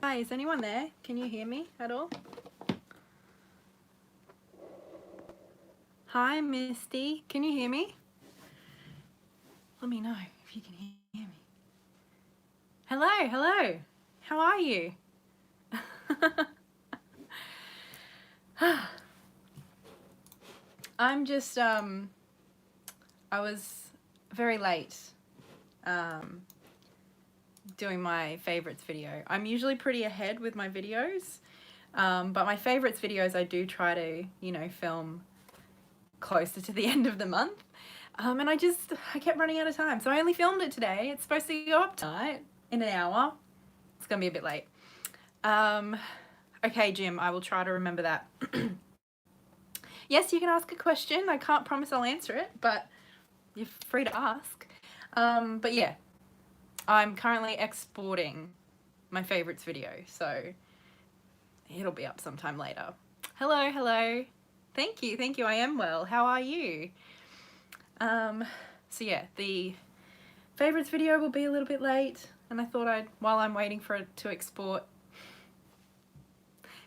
Hi, is anyone there? Can you hear me at all? Hi, Misty. Can you hear me? Let me know if you can hear me. Hello, hello. How are you? I'm just, I was very late doing my favorites video. I'm usually pretty ahead with my videos, but my favorites videos I do try to, you know, film closer to the end of the month. And I kept running out of time. So I only filmed it today. It's supposed to go up tonight in an hour. It's gonna be a bit late. Okay, Jim, I will try to remember that. Yes, you can ask a question. I can't promise I'll answer it, but you're free to ask. But yeah, I'm currently exporting my favorites video, so it'll be up sometime later. Hello, hello. Thank you, I am well. How are you? So yeah, the favorites video will be a little bit late, and I thought while I'm waiting for it to export,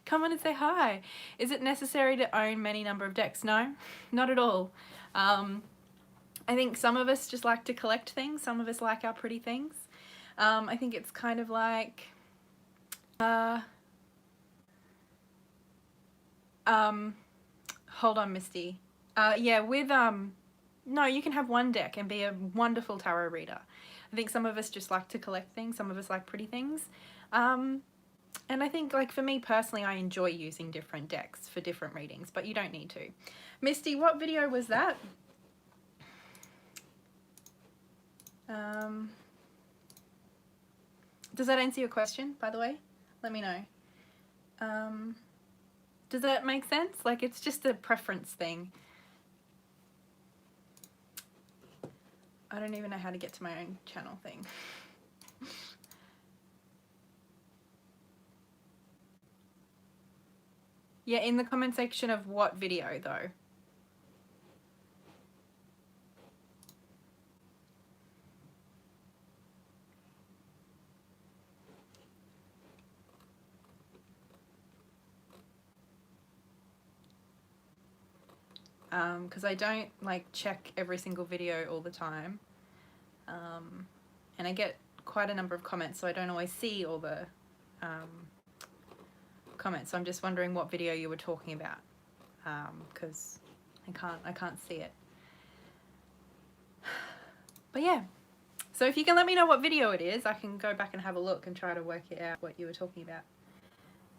come on and say hi. Is it necessary to own many number of decks? No, not at all. I think some of us just like to collect things. Some of us like our pretty things. I think it's kind of like, hold on, Misty. Yeah, with, no, you can have one deck and be a wonderful tarot reader. I think some of us just like to collect things. Some of us like pretty things. And I think, like, for me personally, I enjoy using different decks for different readings, but you don't need to. Misty, what video was that? Does that answer your question, by the way? Let me know. Does that make sense? Like, it's just a preference thing. I don't even know how to get to my own channel thing. Yeah, in the comment section of what video, though? Because I don't, like, check every single video all the time. And I get quite a number of comments, so I don't always see all the comments. So I'm just wondering what video you were talking about, because I can't see it. But yeah, so if you can let me know what video it is, I can go back and have a look and try to work it out what you were talking about.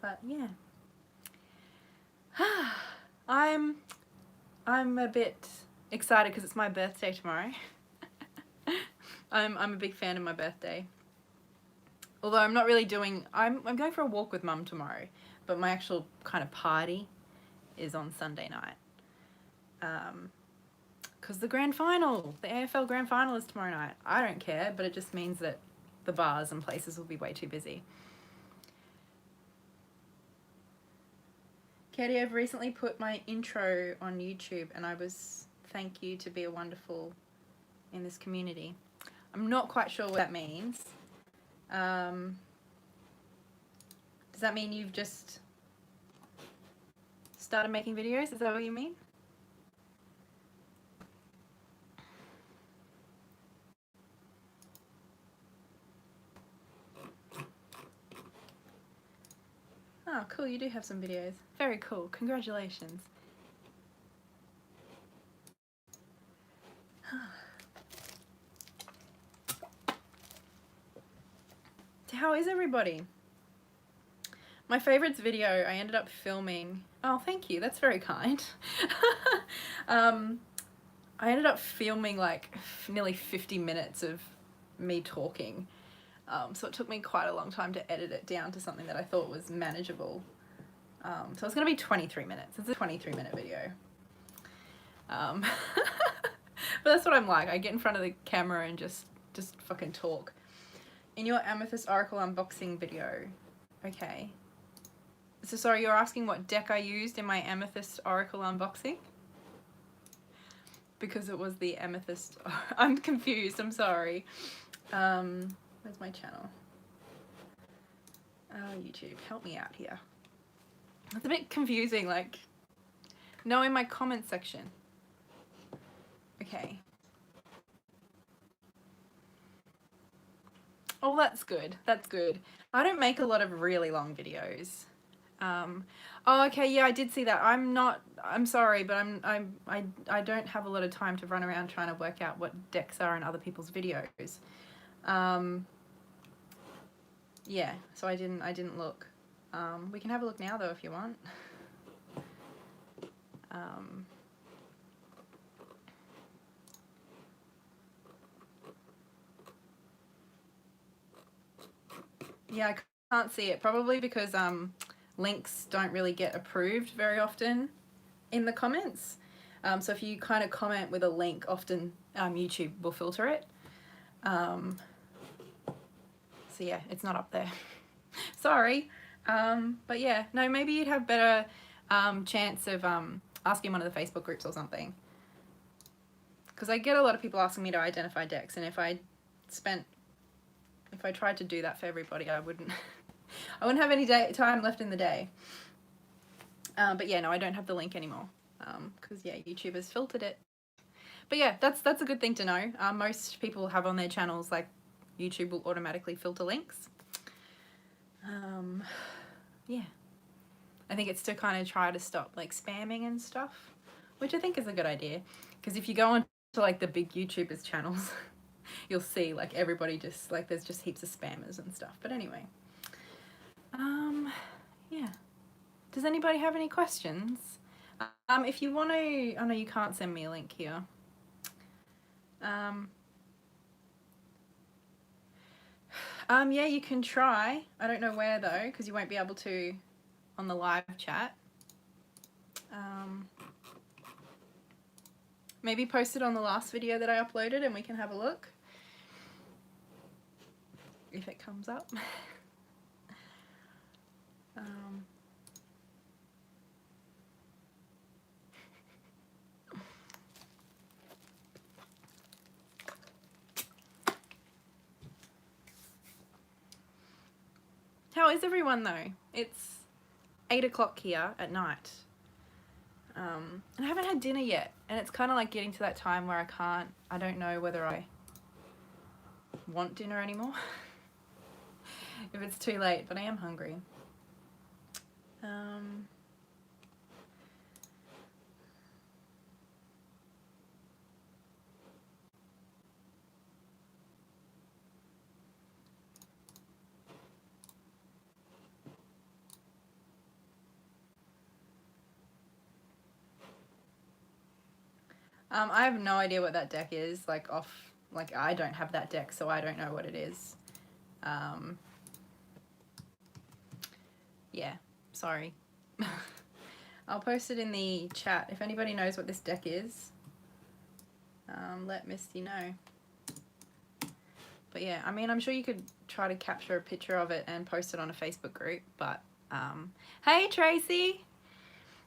But yeah, I'm a bit excited because it's my birthday tomorrow. I'm a big fan of my birthday. Although I'm not really doing, I'm going for a walk with Mum tomorrow, but my actual kind of party is on Sunday night. Because the grand final, the AFL grand final is tomorrow night. I don't care, but it just means that the bars and places will be way too busy. Katey, I've recently put my intro on YouTube, and I was, thank you to be a wonderful in this community. I'm not quite sure what that means. Does that mean you've just started making videos? Is that what you mean? Oh, cool, you do have some videos. Very cool, congratulations. How is everybody? My favorites video I ended up filming. Oh, thank you, that's very kind. I ended up filming like nearly 50 minutes of me talking. So it took me quite a long time to edit it down to something that I thought was manageable. So it's going to be 23 minutes. It's a 23-minute video. But that's what I'm like. I get in front of the camera and just fucking talk. In your Amethyst Oracle unboxing video. Okay. So sorry, you're asking what deck I used in my Amethyst Oracle unboxing? Because it was the Amethyst. I'm confused, I'm sorry. Where's my channel? Oh, YouTube, help me out here. It's a bit confusing, like, knowing my comment section. Okay. Oh, that's good. That's good. I don't make a lot of really long videos. Oh, okay, yeah, I did see that. I'm sorry, but I don't have a lot of time to run around trying to work out what decks are in other people's videos. Yeah, so I didn't look. We can have a look now though if you want. Yeah, I can't see it, probably because links don't really get approved very often in the comments. So if you kind of comment with a link, often YouTube will filter it. So yeah, it's not up there. Sorry. But yeah, no, maybe you'd have better chance of asking one of the Facebook groups or something. Because I get a lot of people asking me to identify decks, and if I tried to do that for everybody, I wouldn't have any time left in the day. But yeah, no, I don't have the link anymore. Because yeah, YouTube has filtered it. But yeah, that's a good thing to know. Most people have on their channels, like, YouTube will automatically filter links. Yeah. I think it's to kind of try to stop, like, spamming and stuff, which I think is a good idea. Because if you go on to, like, the big YouTubers' channels, you'll see, like, everybody just, like, there's just heaps of spammers and stuff. But anyway. Yeah. Does anybody have any questions? If you want to, I know you can't send me a link here. Yeah, you can try. I don't know where though, because you won't be able to on the live chat. Maybe post it on the last video that I uploaded and we can have a look. If it comes up. How is everyone though? It's 8 o'clock here at night. And I haven't had dinner yet, and it's kind of like getting to that time where I don't know whether I want dinner anymore. If it's too late, but I am hungry. I have no idea what that deck is, like I don't have that deck, so I don't know what it is. Yeah, sorry. I'll post it in the chat. If anybody knows what this deck is, let Misty know. But yeah, I mean, I'm sure you could try to capture a picture of it and post it on a Facebook group, but hey Tracy!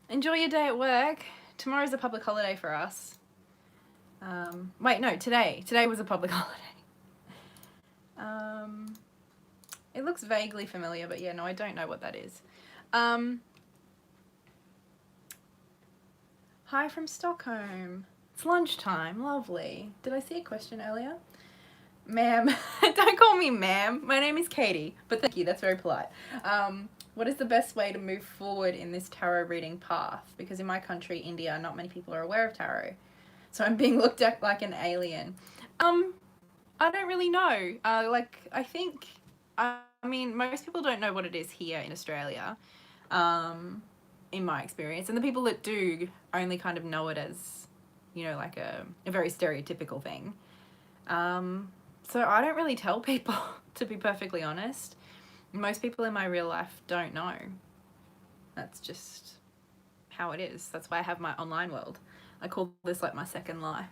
Enjoy your day at work. Tomorrow's a public holiday for us. Wait, no, today. Today was a public holiday. It looks vaguely familiar, but yeah, no, I don't know what that is. Hi from Stockholm. It's lunchtime. Lovely. Did I see a question earlier? Ma'am. Don't call me ma'am. My name is Katey, but thank you. That's very polite. What is the best way to move forward in this tarot reading path? Because in my country, India, not many people are aware of tarot. So I'm being looked at like an alien. I don't really know. I mean, most people don't know what it is here in Australia, in my experience. And the people that do only kind of know it as, you know, like a very stereotypical thing. So I don't really tell people, to be perfectly honest. Most people in my real life don't know. That's just how it is. That's why I have my online world. I call this like my second life.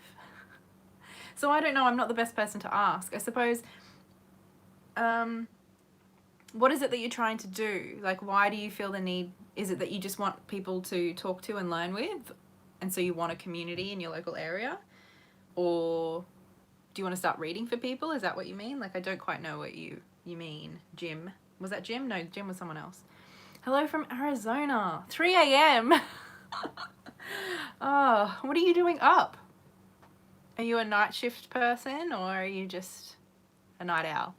So I don't know, I'm not the best person to ask. I suppose, what is it that you're trying to do? Like, why do you feel the need? Is it that you just want people to talk to and learn with? And so you want a community in your local area? Or do you want to start reading for people? Is that what you mean? Like, I don't quite know what you mean, Jim. Was that Jim? No, Jim was someone else. Hello from Arizona. 3 a.m. Oh, what are you doing up? Are you a night shift person or are you just a night owl?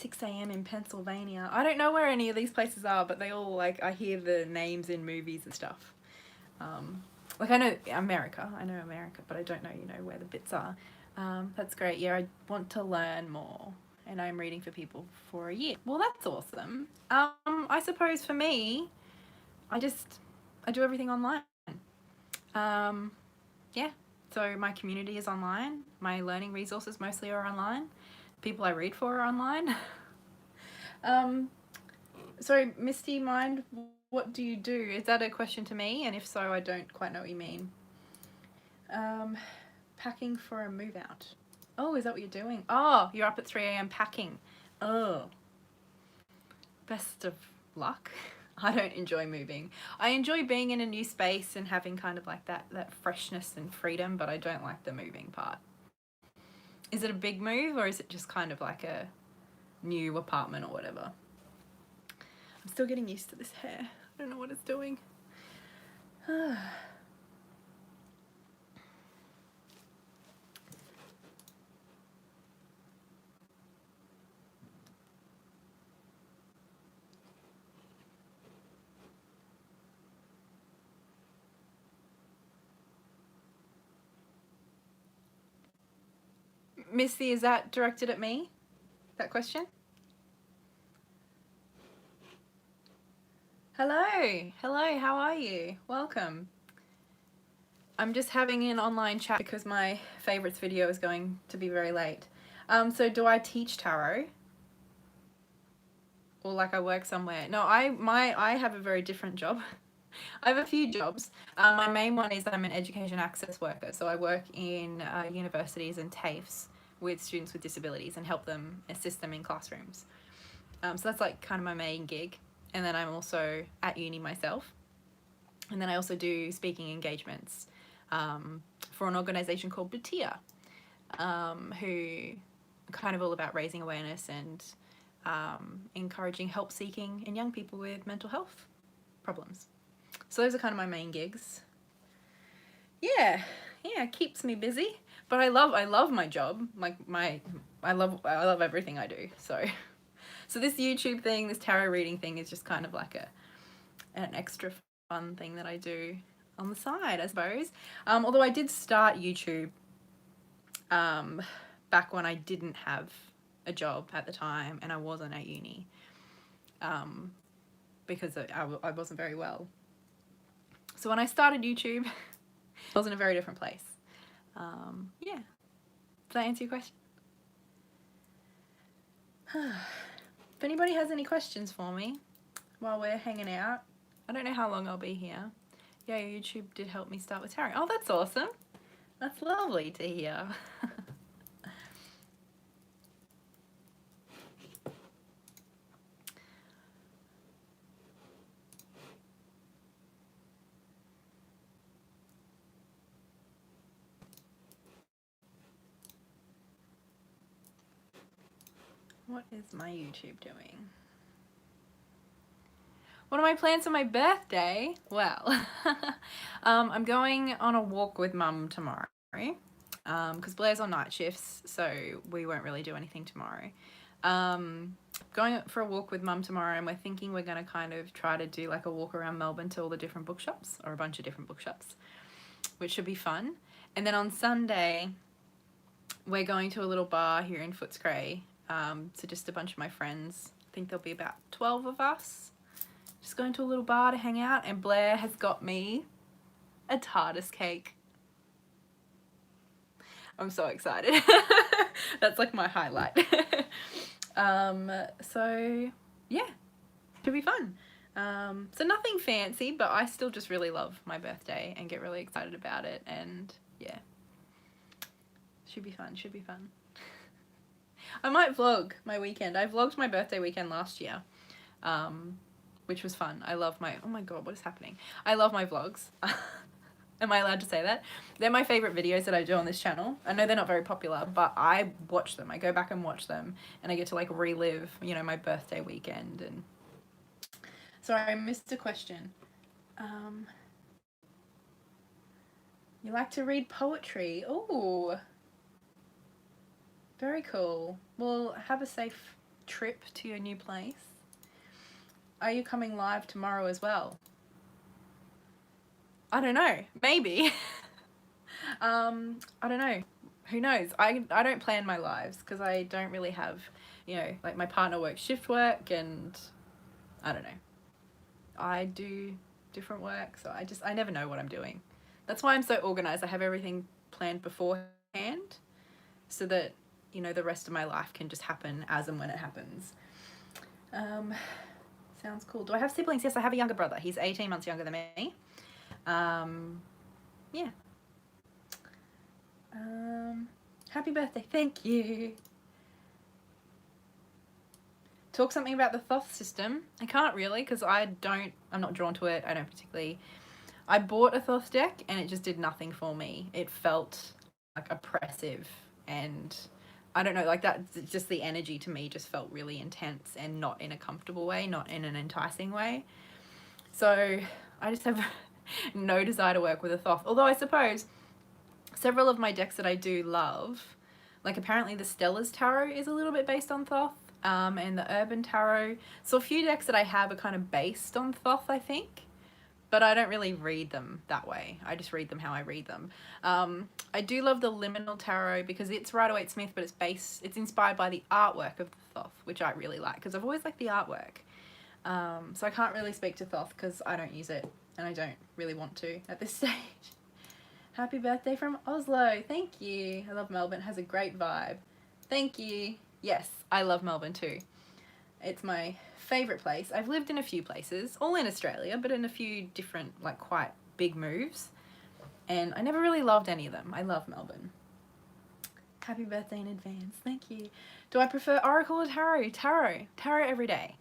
.6 a.m. in Pennsylvania. I don't know where any of these places are, but they all, like, I hear the names in movies and stuff. Like, I know America, but I don't know, you know, where the bits are. That's great. Yeah, I want to learn more, and I'm reading for people for a year. Well, that's awesome. I suppose for me, I do everything online. Yeah, so my community is online. My learning resources mostly are online. People I read for are online. Sorry, Misty Mind, what do you do? Is that a question to me? And if so, I don't quite know what you mean. Packing for a move out. Oh, is that what you're doing? Oh, you're up at 3 a.m. packing. Oh. Best of luck. I don't enjoy moving. I enjoy being in a new space and having kind of like that freshness and freedom, but I don't like the moving part. Is it a big move or is it just kind of like a new apartment or whatever? I'm still getting used to this hair. I don't know what it's doing. Missy, is that directed at me? That question? Hello, how are you? Welcome. I'm just having an online chat because my favorites video is going to be very late. So do I teach tarot? Or like I work somewhere? No, I have a very different job. I have a few jobs. My main one is I'm an education access worker. So I work in universities and TAFEs with students with disabilities and help them, assist them in classrooms. So that's like kind of my main gig. And then I'm also at uni myself. And then I also do speaking engagements for an organisation called Batia, who are kind of all about raising awareness and encouraging help-seeking in young people with mental health problems. So those are kind of my main gigs. Yeah, it keeps me busy, but I love my job. Like I love everything I do. So this YouTube thing, this tarot reading thing is just kind of like an extra fun thing that I do on the side, I suppose. Although I did start YouTube back when I didn't have a job at the time and I wasn't at uni, because I wasn't very well. So when I started YouTube, I was in a very different place. Yeah. Does that answer your question? If anybody has any questions for me while we're hanging out, I don't know how long I'll be here. Yeah, YouTube did help me start with tarot. Oh, that's awesome. That's lovely to hear. What is my YouTube doing? What are my plans for my birthday? Well, I'm going on a walk with Mum tomorrow, because Blair's on night shifts, so we won't really do anything tomorrow. Going for a walk with Mum tomorrow, and we're thinking we're going to kind of try to do like a walk around Melbourne to all the different bookshops, or a bunch of different bookshops, which should be fun. And then on Sunday, we're going to a little bar here in Footscray, so just a bunch of my friends. I think there'll be about 12 of us. Just going to a little bar to hang out, and Blair has got me a TARDIS cake. I'm so excited. That's like my highlight. So yeah, should be fun. So nothing fancy, but I still just really love my birthday and get really excited about it, and yeah, should be fun. I might vlog my weekend. I vlogged my birthday weekend last year, which was fun. I love my, oh my god, what is happening? I love my vlogs. Am I allowed to say that? They're my favorite videos that I do on this channel. I know they're not very popular, but I watch them. I go back and watch them, and I get to like relive, you know, my birthday weekend. And sorry, I missed a question. You like to read poetry? Ooh, very cool. Well, have a safe trip to your new place. Are you coming live tomorrow as well? I don't know. Maybe. I don't know. Who knows? I don't plan my lives because I don't really have, you know, like my partner works shift work, and I don't know. I do different work, so I never know what I'm doing. That's why I'm so organized. I have everything planned beforehand so that, you know, the rest of my life can just happen as and when it happens. Sounds cool. Do I have siblings? Yes, I have a younger brother. He's 18 months younger than me. Yeah. Happy birthday. Thank you. Talk something about the Thoth system. I can't really because I'm not drawn to it. I don't particularly. I bought a Thoth deck and it just did nothing for me. It felt like oppressive, and I don't know, like that, just the energy to me just felt really intense and not in a comfortable way, not in an enticing way. So I just have no desire to work with a Thoth. Although I suppose several of my decks that I do love, like apparently the Stella's Tarot is a little bit based on Thoth, and the Urban Tarot. So a few decks that I have are kind of based on Thoth, I think. But I don't really read them that way. I just read them how I read them. I do love the Liminal Tarot because it's Rider-Waite-Smith, but it's inspired by the artwork of the Thoth, which I really like because I've always liked the artwork. So I can't really speak to Thoth because I don't use it and I don't really want to at this stage. Happy birthday from Oslo. Thank you. I love Melbourne. It has a great vibe. Thank you. Yes, I love Melbourne too. It's my favourite place. I've lived in a few places, all in Australia, but in a few different, like, quite big moves. And I never really loved any of them. I love Melbourne. Happy birthday in advance. Thank you. Do I prefer Oracle or Tarot? Tarot. Tarot every day.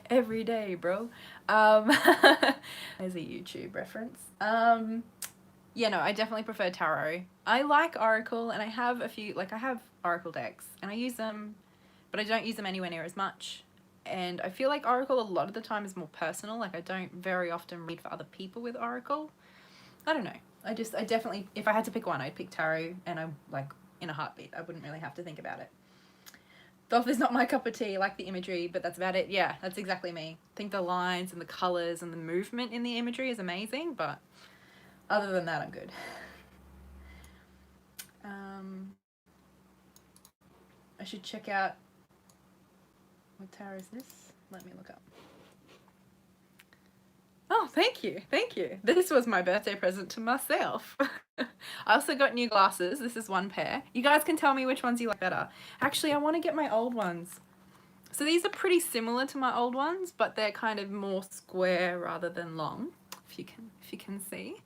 Every day, bro. There's a YouTube reference. Yeah, no, I definitely prefer Tarot. I like Oracle, and I have a few, like, I have Oracle decks, and I use them, but I don't use them anywhere near as much. And I feel like Oracle a lot of the time is more personal. Like I don't very often read for other people with Oracle. I don't know. I definitely, if I had to pick one, I'd pick Tarot, and I'm like in a heartbeat. I wouldn't really have to think about it. Thoth is not my cup of tea. I like the imagery, but that's about it. Yeah, that's exactly me. I think the lines and the colors and the movement in the imagery is amazing, but other than that, I'm good. I should check out, what tarot is this? Let me look up. Oh, thank you. Thank you. This was my birthday present to myself. I also got new glasses. This is one pair. You guys can tell me which ones you like better. Actually, I want to get my old ones. So these are pretty similar to my old ones, but they're kind of more square rather than long, if you can see.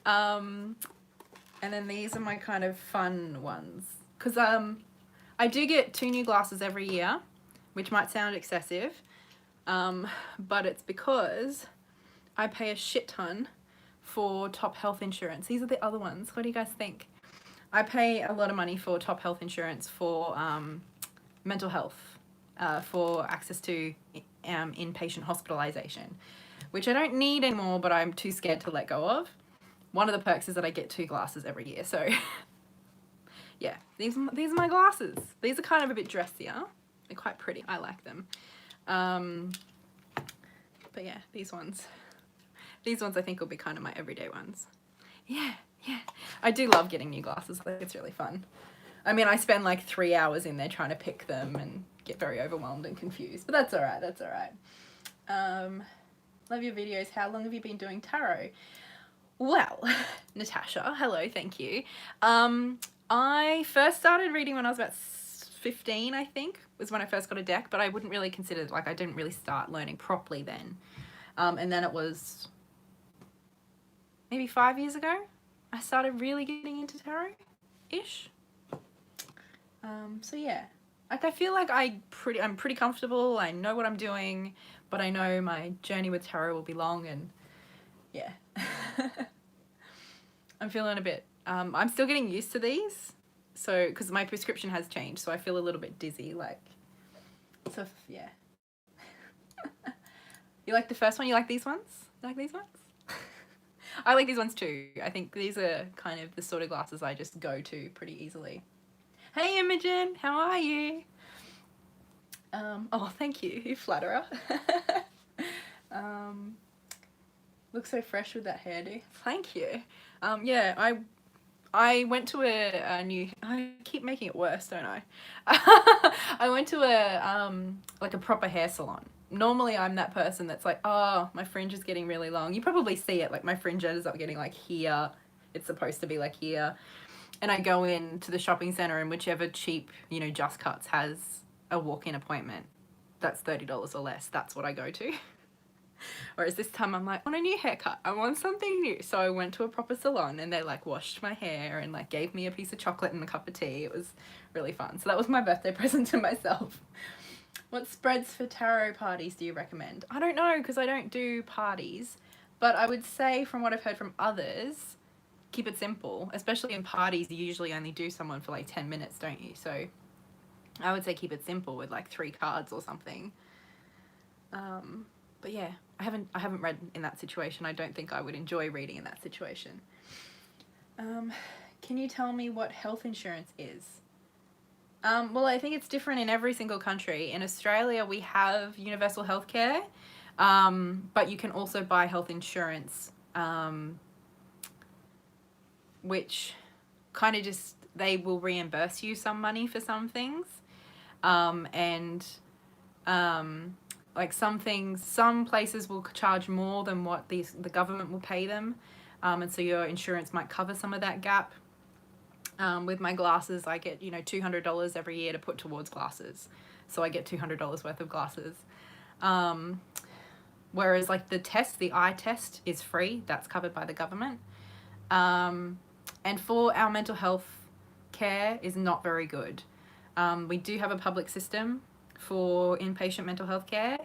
And then these are my kind of fun ones. Because I do get 2 new glasses every year, which might sound excessive, but it's because I pay a shit ton for top health insurance. These are the other ones. What do you guys think? I pay a lot of money for top health insurance for mental health, for access to inpatient hospitalization, which I don't need anymore, but I'm too scared to let go of. One of the perks is that I get 2 glasses every year, so yeah, these are my glasses. These are kind of a bit dressier. They're quite pretty. I like them. But yeah, these ones I think will be kind of my everyday ones. Yeah. I do love getting new glasses. I think it's really fun. I mean, I spend like 3 hours in there trying to pick them and get very overwhelmed and confused, but that's all right. Love your videos. How long have you been doing tarot? Well, Natasha, hello, thank you. I first started reading when I was about 15, I think, was when I first got a deck, but I wouldn't really consider it, like I didn't really start learning properly then. And then it was maybe 5 years ago, I started really getting into tarot-ish. So yeah, like I feel like I'm pretty comfortable. I know what I'm doing, but I know my journey with tarot will be long, and yeah. I'm feeling a bit, I'm still getting used to these. So, because my prescription has changed, so I feel a little bit dizzy, like, so, yeah. You like the first one? You like these ones? You like these ones? I like these ones too. I think these are kind of the sort of glasses I just go to pretty easily. Hey Imogen, how are you? Oh, thank you, you flatterer. Looks so fresh with that hairdo. Thank you. Yeah, I went to a new, I keep making it worse, don't I? I went to like a proper hair salon. Normally I'm that person that's like, oh, my fringe is getting really long. You probably see it, like my fringe ends up getting like here. It's supposed to be like here. And I go in to the shopping center and whichever cheap, you know, Just Cuts has a walk-in appointment that's $30 or less. That's what I go to. Whereas this time I'm like, I want a new haircut. I want something new. So I went to a proper salon and they like washed my hair and like gave me a piece of chocolate and a cup of tea. It was really fun. So that was my birthday present to myself. What spreads for tarot parties do you recommend? I don't know because I don't do parties, but I would say from what I've heard from others, keep it simple. Especially in parties, you usually only do someone for like 10 minutes, don't you? So I would say keep it simple with like 3 cards or something. But yeah, I haven't read in that situation. I don't think I would enjoy reading in that situation. Can you tell me what health insurance is? Well, I think it's different in every single country. In Australia, we have universal healthcare, but you can also buy health insurance, which kind of just, they will reimburse you some money for some things. Like some things, some places will charge more than what the government will pay them. And so your insurance might cover some of that gap. With my glasses, I get, you know, $200 every year to put towards glasses. So I get $200 worth of glasses. Whereas like the eye test is free. That's covered by the government. And for our mental health care is not very good. We do have a public system for inpatient mental health care,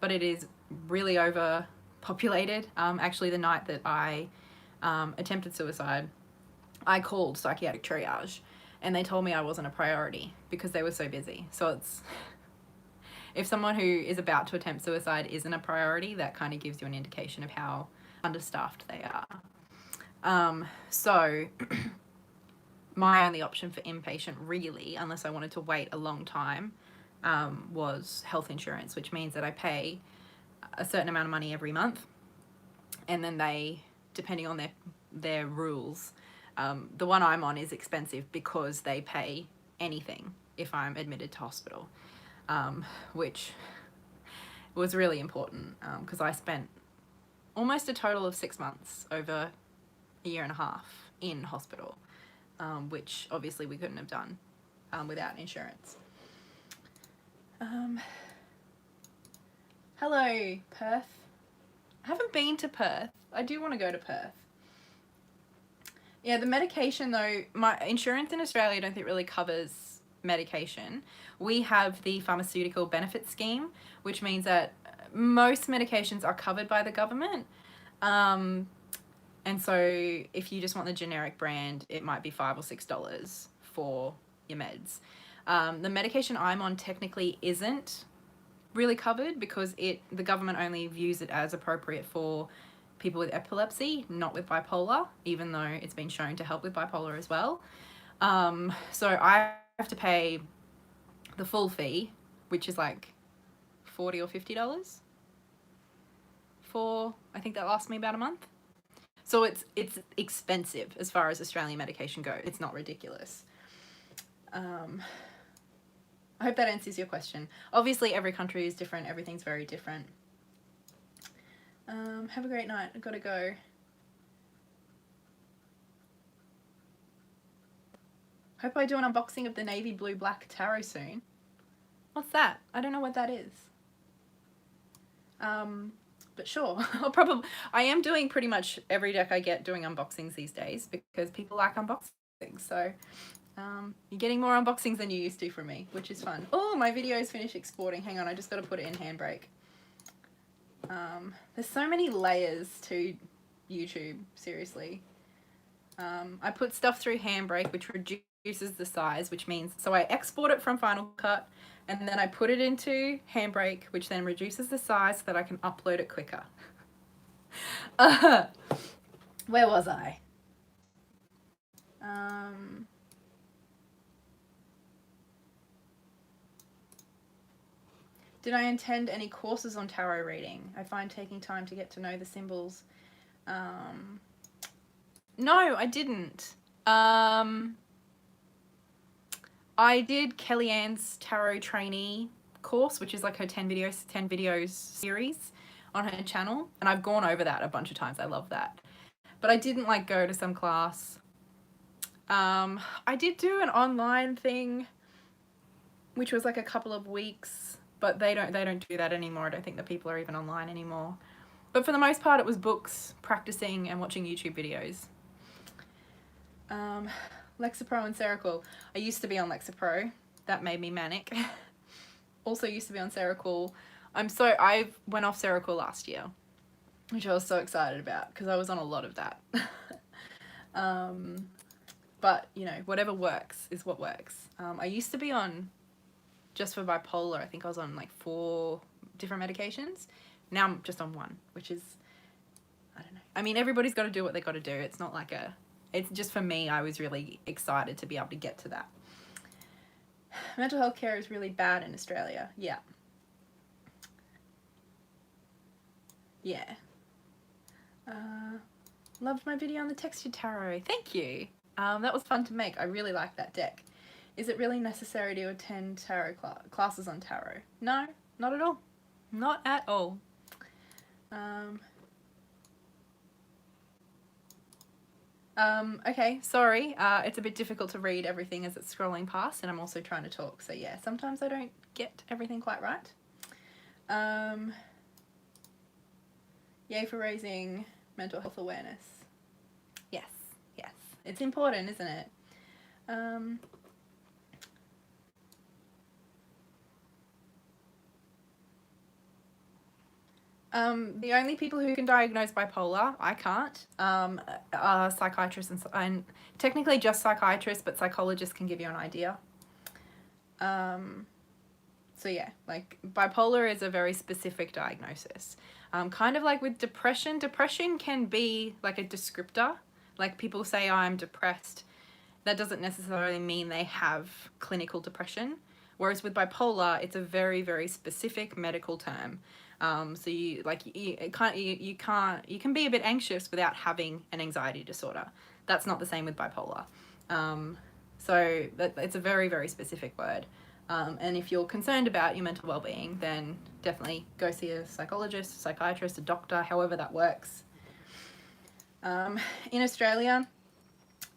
but it is really overpopulated. Actually, the night that I attempted suicide, I called psychiatric triage and they told me I wasn't a priority because they were so busy. So it's, if someone who is about to attempt suicide isn't a priority, that kind of gives you an indication of how understaffed they are. So my only option for inpatient really, unless I wanted to wait a long time, was health insurance, which means that I pay a certain amount of money every month, and then they, depending on their rules, the one I'm on is expensive because they pay anything if I'm admitted to hospital, which was really important because I spent almost a total of 6 months, over a year and a half in hospital, which obviously we couldn't have done without insurance. Hello, Perth. I haven't been to Perth. I do want to go to Perth. Yeah, the medication though, my insurance in Australia I don't think really covers medication. We have the pharmaceutical benefit scheme, which means that most medications are covered by the government. And so if you just want the generic brand, it might be $5 or $6 for your meds. The medication I'm on technically isn't really covered because the government only views it as appropriate for people with epilepsy, not with bipolar, even though it's been shown to help with bipolar as well. So I have to pay the full fee, which is like $40 or $50 for, I think that lasts me about a month. So it's expensive as far as Australian medication goes. It's not ridiculous. I hope that answers your question. Obviously, every country is different. Everything's very different. Have a great night. I've got to go. Hope I do an unboxing of the navy blue black tarot soon. What's that? I don't know what that is. But sure, I am doing pretty much every deck I get doing unboxings these days because people like unboxings. So you're getting more unboxings than you used to from me, which is fun. Oh, my video's finished exporting. Hang on, I just got to put it in Handbrake. There's so many layers to YouTube, seriously. I put stuff through Handbrake, which reduces the size, which means, so I export it from Final Cut, and then I put it into Handbrake, which then reduces the size so that I can upload it quicker. Where was I? Did I attend any courses on tarot reading? I find taking time to get to know the symbols. No, I didn't. I did Kellyanne's tarot trainee course, which is like her 10 videos series on her channel, and I've gone over that a bunch of times. I love that. But I didn't like go to some class. I did do an online thing, which was like a couple of weeks, but they don't do that anymore. I don't think that people are even online anymore. But for the most part, it was books, practicing, and watching YouTube videos. Lexapro and Seroquel. I used to be on Lexapro. That made me manic. Also used to be on Seroquel. I went off Seroquel last year, which I was so excited about because I was on a lot of that. But, you know, whatever works is what works. I used to be on, just for bipolar, I think I was on like 4 different medications. Now I'm just on one, which is, I don't know. I mean, everybody's got to do what they got to do. It's not like it's just for me, I was really excited to be able to get to that. Mental health care is really bad in Australia. Yeah. Yeah. Loved my video on the textured tarot. Thank you. That was fun to make. I really like that deck. Is it really necessary to attend tarot classes on tarot? No, not at all. Not at all. Okay, sorry. It's a bit difficult to read everything as it's scrolling past, and I'm also trying to talk. So yeah, sometimes I don't get everything quite right. Yay for raising mental health awareness. Yes, yes. It's important, isn't it? The only people who can diagnose bipolar, I can't, are psychiatrists and technically just psychiatrists, but psychologists can give you an idea. So yeah, like bipolar is a very specific diagnosis. Kind of like with depression. Depression can be like a descriptor. Like people say, oh, I'm depressed. That doesn't necessarily mean they have clinical depression. Whereas with bipolar, it's a very, very specific medical term. So you can be a bit anxious without having an anxiety disorder. That's not the same with bipolar. So it's a very, very specific word. And if you're concerned about your mental well-being, then definitely go see a psychologist, a psychiatrist, a doctor, however that works. In Australia,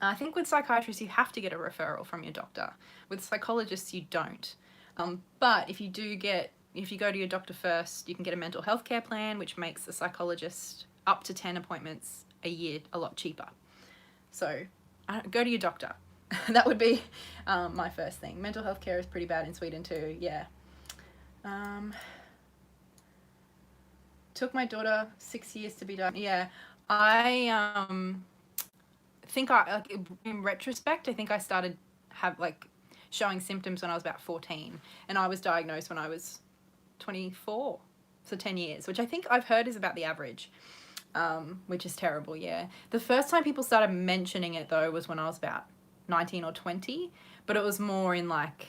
I think with psychiatrists you have to get a referral from your doctor. With psychologists you don't. But if you go to your doctor first, you can get a mental health care plan, which makes a psychologist up to 10 appointments a year a lot cheaper. So go to your doctor. That would be my first thing. Mental health care is pretty bad in Sweden too, yeah. Took my daughter 6 years to be diagnosed. Yeah, I think in retrospect, I think I started showing symptoms when I was about 14, and I was diagnosed when I was 24, so 10 years, which I think I've heard is about the average, which is terrible, yeah. The first time people started mentioning it, though, was when I was about 19 or 20, but it was more in like,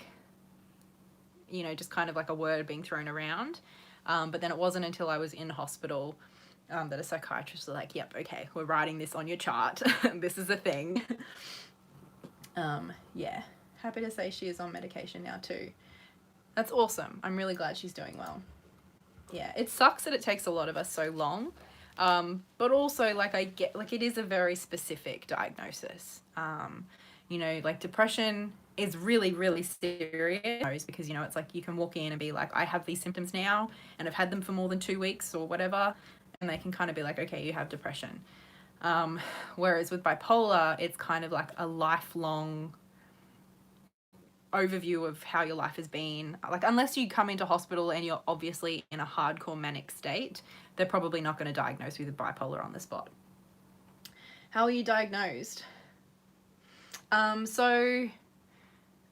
you know, just kind of like a word being thrown around. But then it wasn't until I was in hospital that a psychiatrist was like, yep, okay, we're writing this on your chart. This is a thing. Yeah, happy to say she is on medication now too. That's awesome. I'm really glad she's doing well. Yeah, it sucks that it takes a lot of us so long. But also, like, I get, like, it is a very specific diagnosis. You know, like, depression is really, really serious because, you know, it's like you can walk in and be like, I have these symptoms now and I've had them for more than 2 weeks or whatever, and they can kind of be like, okay, you have depression. Whereas with bipolar, it's kind of like a lifelong overview of how your life has been. Like, unless you come into hospital and you're obviously in a hardcore manic state, they're probably not going to diagnose you with bipolar on the spot. How are you diagnosed? So,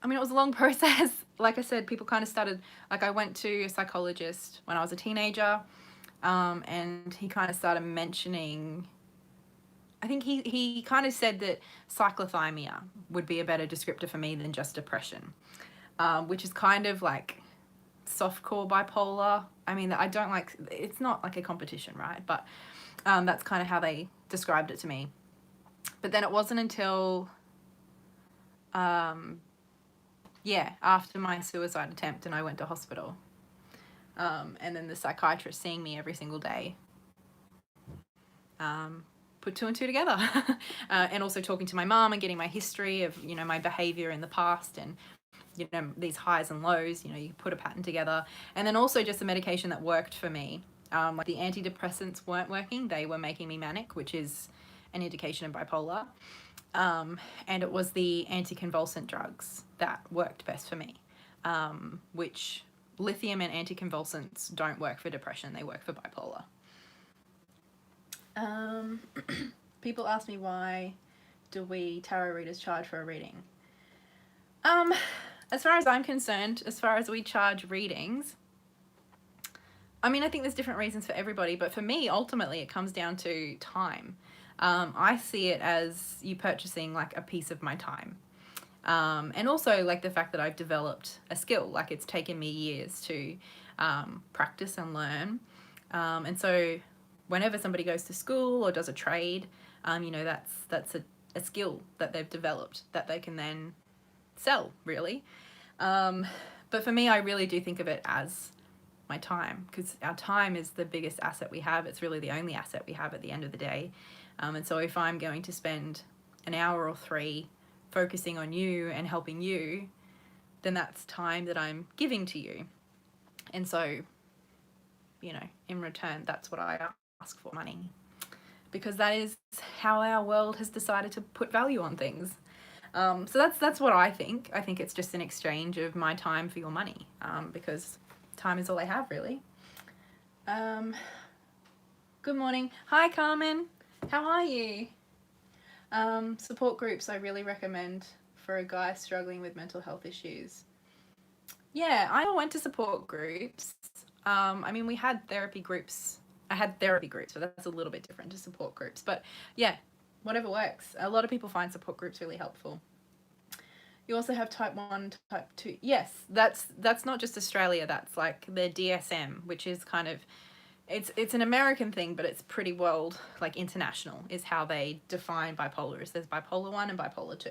I mean, it was a long process. Like I said, people kind of started, like I went to a psychologist when I was a teenager, and he kind of started mentioning, I think he kind of said that cyclothymia would be a better descriptor for me than just depression, which is kind of like softcore bipolar. I mean, I don't like, it's not like a competition, right? But that's kind of how they described it to me. But then it wasn't until, after my suicide attempt and I went to hospital, and then the psychiatrist seeing me every single day, put two and two together. And also talking to my mom and getting my history of, you know, my behavior in the past and, you know, these highs and lows, you know, you put a pattern together. And then also just the medication that worked for me. Like the antidepressants weren't working. They were making me manic, which is an indication of bipolar. And it was the anticonvulsant drugs that worked best for me, which lithium and anticonvulsants don't work for depression. They work for bipolar. People ask me, why do we tarot readers charge for a reading? As far as I'm concerned, as far as we charge readings, I mean, I think there's different reasons for everybody, but for me, ultimately, it comes down to time. I see it as you purchasing like a piece of my time. And also like the fact that I've developed a skill, like it's taken me years to practice and learn. And so whenever somebody goes to school or does a trade, you know, that's a skill that they've developed that they can then sell, really. But for me, I really do think of it as my time, because our time is the biggest asset we have. It's really the only asset we have at the end of the day. And so if I'm going to spend an hour or 3 focusing on you and helping you, then that's time that I'm giving to you. And so, you know, in return, that's what I ask for, money, because that is how our world has decided to put value on things. So that's what I think. I think it's just an exchange of my time for your money, because time is all I have, really. Good morning. Hi, Carmen. How are you? Support groups I really recommend for a guy struggling with mental health issues. Yeah, I went to support groups. I mean, we had therapy groups. I had therapy groups, but that's a little bit different to support groups. But yeah, whatever works. A lot of people find support groups really helpful. You also have type 1, type 2. Yes, that's not just Australia. That's like the DSM, which is kind of, it's an American thing, but it's pretty world, like international, is how they define bipolar. There's bipolar 1 and bipolar 2.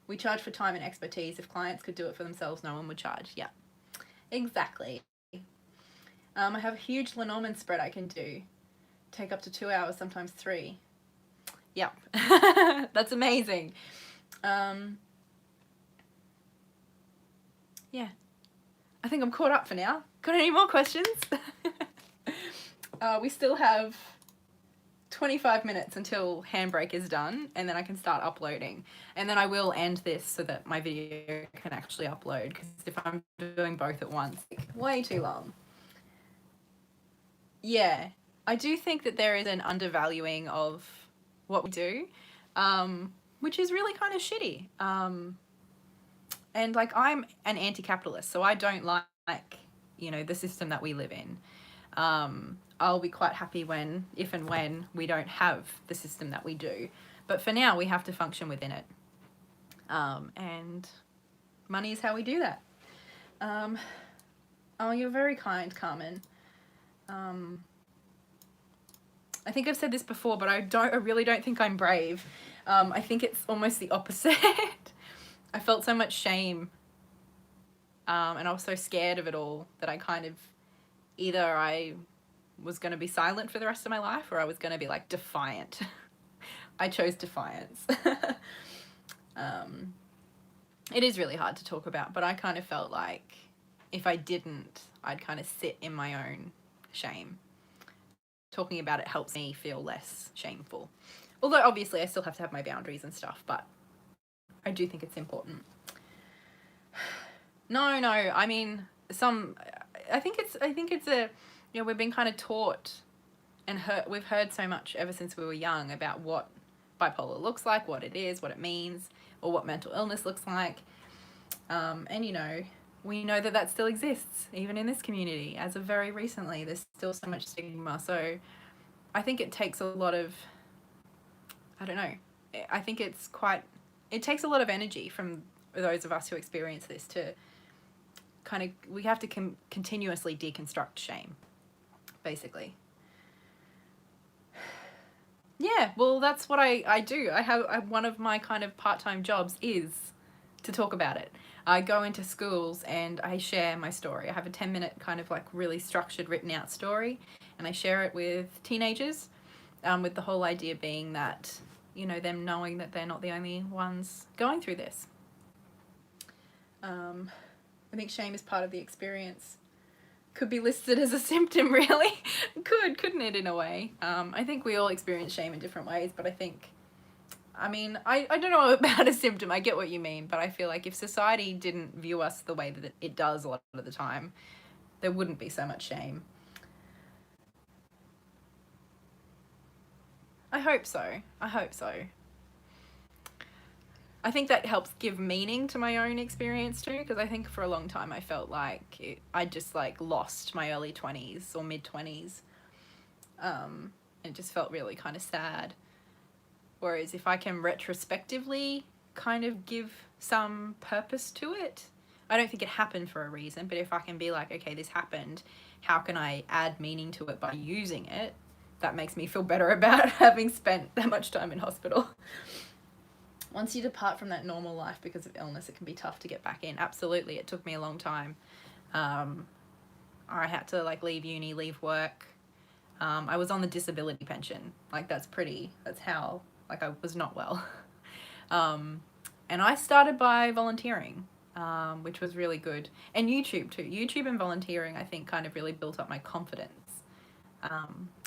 We charge for time and expertise. If clients could do it for themselves, no one would charge. Yeah, exactly. I have a huge Lenormand spread I can do. Take up to 2 hours, sometimes 3. Yep. That's amazing. Yeah. I think I'm caught up for now. Got any more questions? We still have 25 minutes until Handbrake is done, and then I can start uploading. And then I will end this so that my video can actually upload, because if I'm doing both at once, it's way too long. Yeah, I do think that there is an undervaluing of what we do, which is really kind of shitty. And like, I'm an anti-capitalist, so I don't like, you know, the system that we live in. I'll be quite happy if and when we don't have the system that we do. But for now, we have to function within it. And money is how we do that. Oh, you're very kind, Carmen. I think I've said this before, but I really don't think I'm brave. I think it's almost the opposite. I felt so much shame, and I was so scared of it all that I kind of, either I was going to be silent for the rest of my life, or I was going to be like defiant. I chose defiance. It is really hard to talk about, but I kind of felt like if I didn't, I'd kind of sit in my own shame. Talking about it helps me feel less shameful. Although obviously I still have to have my boundaries and stuff, but I do think it's important. No, I mean, I think it's a, you know, we've been kind of taught and we've heard so much ever since we were young about what bipolar looks like, what it is, what it means, or what mental illness looks like. And, you know, we know that that still exists, even in this community. As of very recently, there's still so much stigma. So I think it takes a lot of, I don't know, I think it takes a lot of energy from those of us who experience this to kind of, we have to continuously deconstruct shame, basically. Yeah, well, that's what I do. One of my kind of part-time jobs is to talk about it. I go into schools and I share my story. I have a 10-minute kind of like really structured, written out story, and I share it with teenagers, with the whole idea being that, you know, them knowing that they're not the only ones going through this. I think shame is part of the experience. Could be listed as a symptom, really. Couldn't it, in a way? I think we all experience shame in different ways, but I think, I mean, I don't know about a symptom. I get what you mean, but I feel like if society didn't view us the way that it does a lot of the time, there wouldn't be so much shame. I hope so. I hope so. I think that helps give meaning to my own experience too, because I think for a long time I felt like I just like lost my early 20s or mid 20s. It just felt really kind of sad. Whereas if I can retrospectively kind of give some purpose to it, I don't think it happened for a reason, but if I can be like, okay, this happened, how can I add meaning to it by using it? That makes me feel better about having spent that much time in hospital. Once you depart from that normal life because of illness, it can be tough to get back in. Absolutely. It took me a long time. I had to like leave uni, leave work. I was on the disability pension. Like that's how, like I was not well. And I started by volunteering, which was really good. And YouTube too. YouTube and volunteering, I think, kind of really built up my confidence,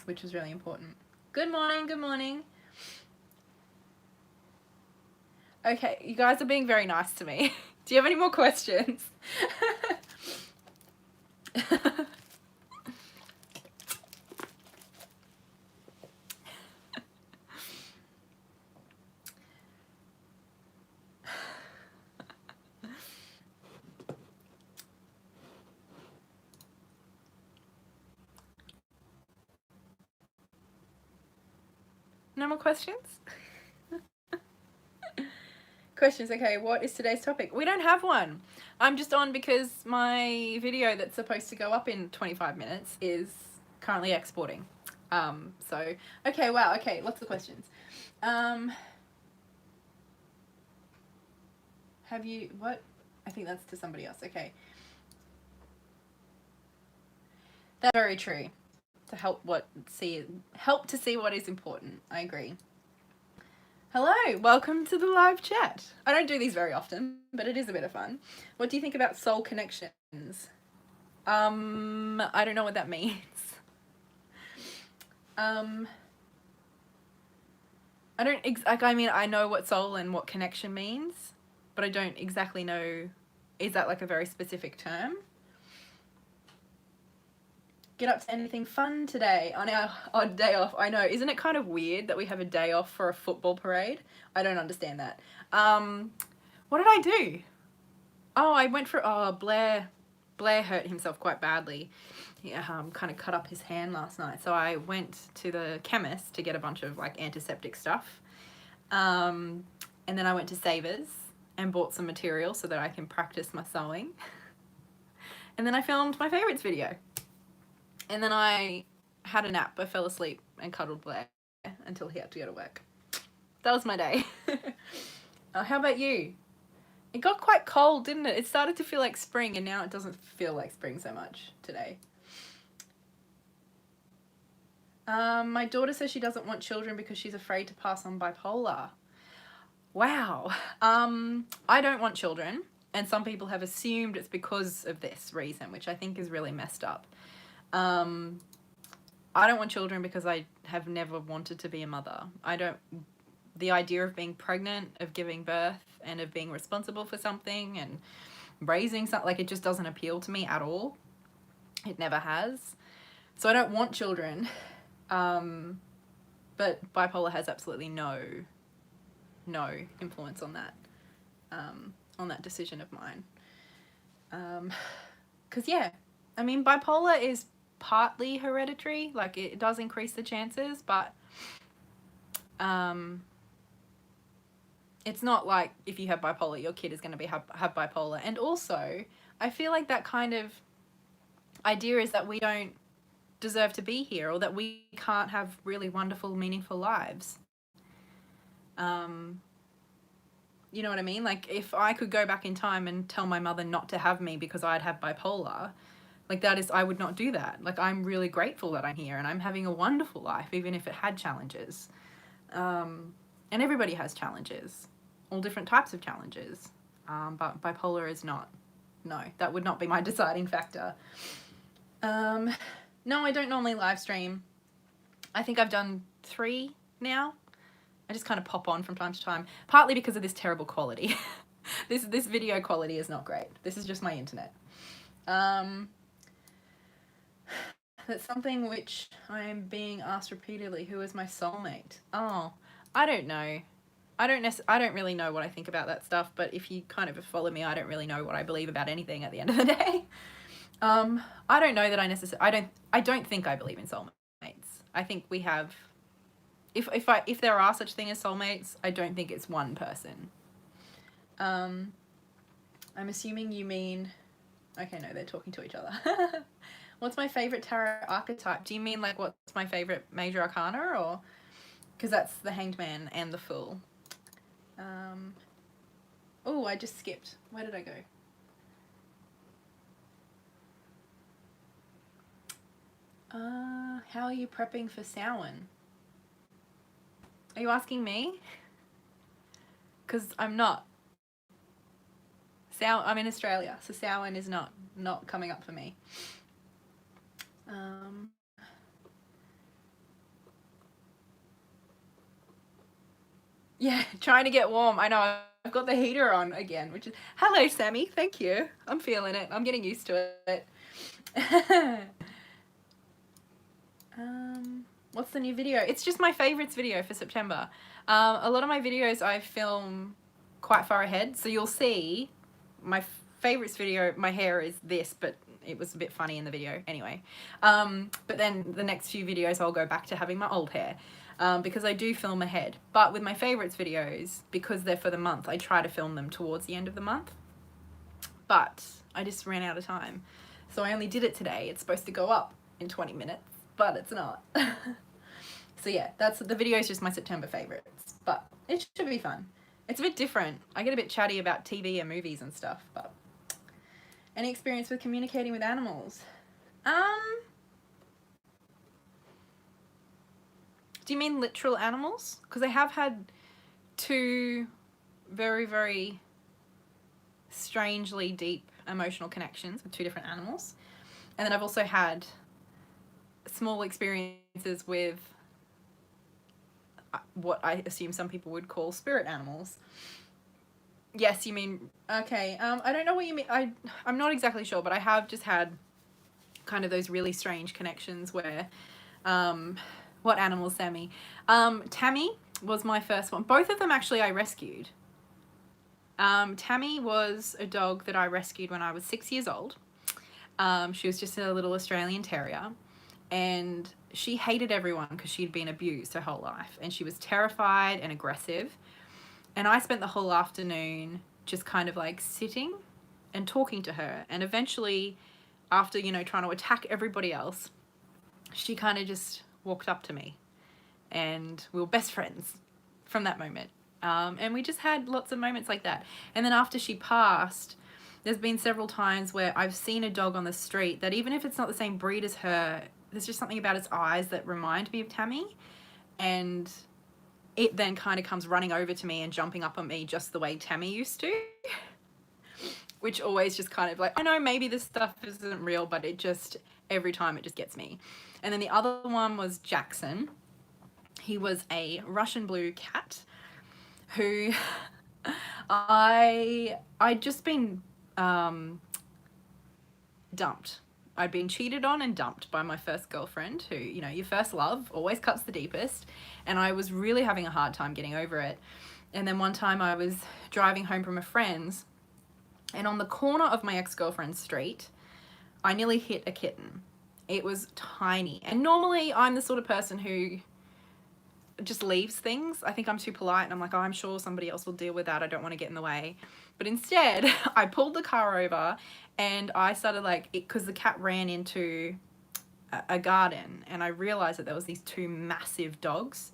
which was really important. Good morning, good morning. Okay, you guys are being very nice to me. Do you have any more questions? No more questions? Questions, okay, what is today's topic? We don't have one. I'm just on because my video that's supposed to go up in 25 minutes is currently exporting. So, okay, wow, okay, lots of questions. Have you, what? I think that's to somebody else, okay. That's very true. To help to see what is important. I agree. Hello, welcome to the live chat. I don't do these very often, but it is a bit of fun. What do you think about soul connections? I don't know what that means. I know what soul and what connection means, but I don't exactly know, is that like a very specific term? Get up to anything fun today on our odd day off. I know, isn't it kind of weird that we have a day off for a football parade? I don't understand that. What did I do? Oh, I went for, Blair hurt himself quite badly. He kind of cut up his hand last night. So I went to the chemist to get a bunch of like antiseptic stuff. And then I went to Savers and bought some material so that I can practice my sewing. And then I filmed my favourites video. And then I had a nap. I fell asleep and cuddled Blair until he had to go to work. That was my day. How about you? It got quite cold, didn't it? It started to feel like spring, and now it doesn't feel like spring so much today. My daughter says she doesn't want children because she's afraid to pass on bipolar. Wow. I don't want children, and some people have assumed it's because of this reason, which I think is really messed up. I don't want children because I have never wanted to be a mother. The idea of being pregnant, of giving birth, and of being responsible for something and raising something, like it just doesn't appeal to me at all. It never has. So I don't want children. But bipolar has absolutely no no influence on that decision of mine. 'Cause yeah, I mean, bipolar is partly hereditary, like it does increase the chances, but it's not like if you have bipolar, your kid is going to have bipolar. And also, I feel like that kind of idea is that we don't deserve to be here, or that we can't have really wonderful, meaningful lives. You know what I mean? Like, if I could go back in time and tell my mother not to have me because I'd have bipolar, like, I would not do that. Like, I'm really grateful that I'm here and I'm having a wonderful life, even if it had challenges. And everybody has challenges, all different types of challenges. But bipolar is not. No, that would not be my deciding factor. No, I don't normally live stream. I think I've done 3 now. I just kind of pop on from time to time, partly because of this terrible quality. This video quality is not great. This is just my internet. That's something which I am being asked repeatedly. Who is my soulmate? Oh, I don't know. I don't really know what I think about that stuff, but if you kind of follow me, I don't really know what I believe about anything at the end of the day. I don't know that I don't think I believe in soulmates. I think we have, if there are such thing as soulmates, I don't think it's one person. I'm assuming you mean, okay, no, they're talking to each other. What's my favorite tarot archetype? Do you mean like what's my favorite major arcana, or? Because that's the Hanged Man and the Fool. Oh, I just skipped. Where did I go? How are you prepping for Samhain? Are you asking me? Because I'm not. I'm in Australia, so Samhain is not coming up for me. Yeah, trying to get warm. I know, I've got the heater on again, which is... Hello, Sammy. Thank you. I'm feeling it. I'm getting used to it. What's the new video? It's just my favorites video for September. A lot of my videos I film quite far ahead, so you'll see my favorites video. My hair is this, but it was a bit funny in the video anyway. But then the next few videos I'll go back to having my old hair, because I do film ahead. But with my favorites videos, because they're for the month, I try to film them towards the end of the month. But I just ran out of time, so I only did it today. It's supposed to go up in 20 minutes, but it's not. So yeah, the video is just my September favorites, but it should be fun. It's a bit different. I get a bit chatty about TV and movies and stuff, but any experience with communicating with animals? Do you mean literal animals? Because I have had 2 very, very strangely deep emotional connections with 2 different animals. And then I've also had small experiences with what I assume some people would call spirit animals. Yes, you mean, okay, I don't know what you mean. I'm not exactly sure, but I have just had kind of those really strange connections where, what animals, Sammy? Tammy was my first one. Both of them actually I rescued. Tammy was a dog that I rescued when I was 6 years old. She was just a little Australian Terrier, and she hated everyone because she'd been abused her whole life, and she was terrified and aggressive. And I spent the whole afternoon just kind of like sitting and talking to her, and eventually, after, you know, trying to attack everybody else, she kind of just walked up to me, and we were best friends from that moment. And we just had lots of moments like that. And then after she passed, there's been several times where I've seen a dog on the street that, even if it's not the same breed as her, there's just something about its eyes that remind me of Tammy, and it then kind of comes running over to me and jumping up on me just the way Tammy used to, which always just kind of like, I know maybe this stuff isn't real, but it just, every time it just gets me. And then the other one was Jackson. He was a Russian blue cat who I'd just been dumped. I'd been cheated on and dumped by my first girlfriend, who, your first love always cuts the deepest. And I was really having a hard time getting over it. And then one time I was driving home from a friend's, and on the corner of my ex-girlfriend's street, I nearly hit a kitten. It was tiny. And normally I'm the sort of person who just leaves things. I think I'm too polite and I'm like, oh, I'm sure somebody else will deal with that. I don't want to get in the way. But instead, I pulled the car over and I started like, because the cat ran into a garden, and I realized that there was these two massive dogs.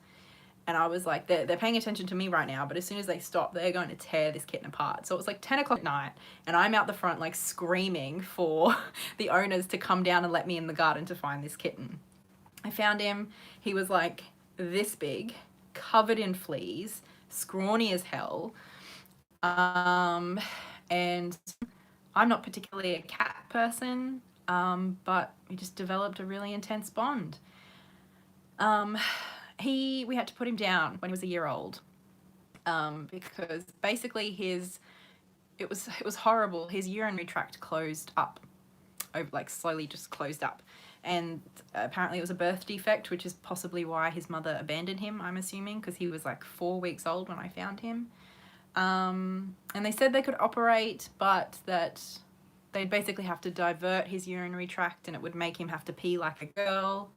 And I was like, they're paying attention to me right now, but as soon as they stop, they're going to tear this kitten apart. So it was like 10 o'clock at night, and I'm out the front like screaming for the owners to come down and let me in the garden to find this kitten. I found him. He was like this big, covered in fleas, scrawny as hell. And I'm not particularly a cat person, but we just developed a really intense bond. We had to put him down when he was a year old, because basically it was horrible. His urinary tract closed up, like slowly just closed up. And apparently it was a birth defect, which is possibly why his mother abandoned him, I'm assuming, because he was like 4 weeks old when I found him. And they said they could operate, but that they'd basically have to divert his urinary tract, and it would make him have to pee like a girl.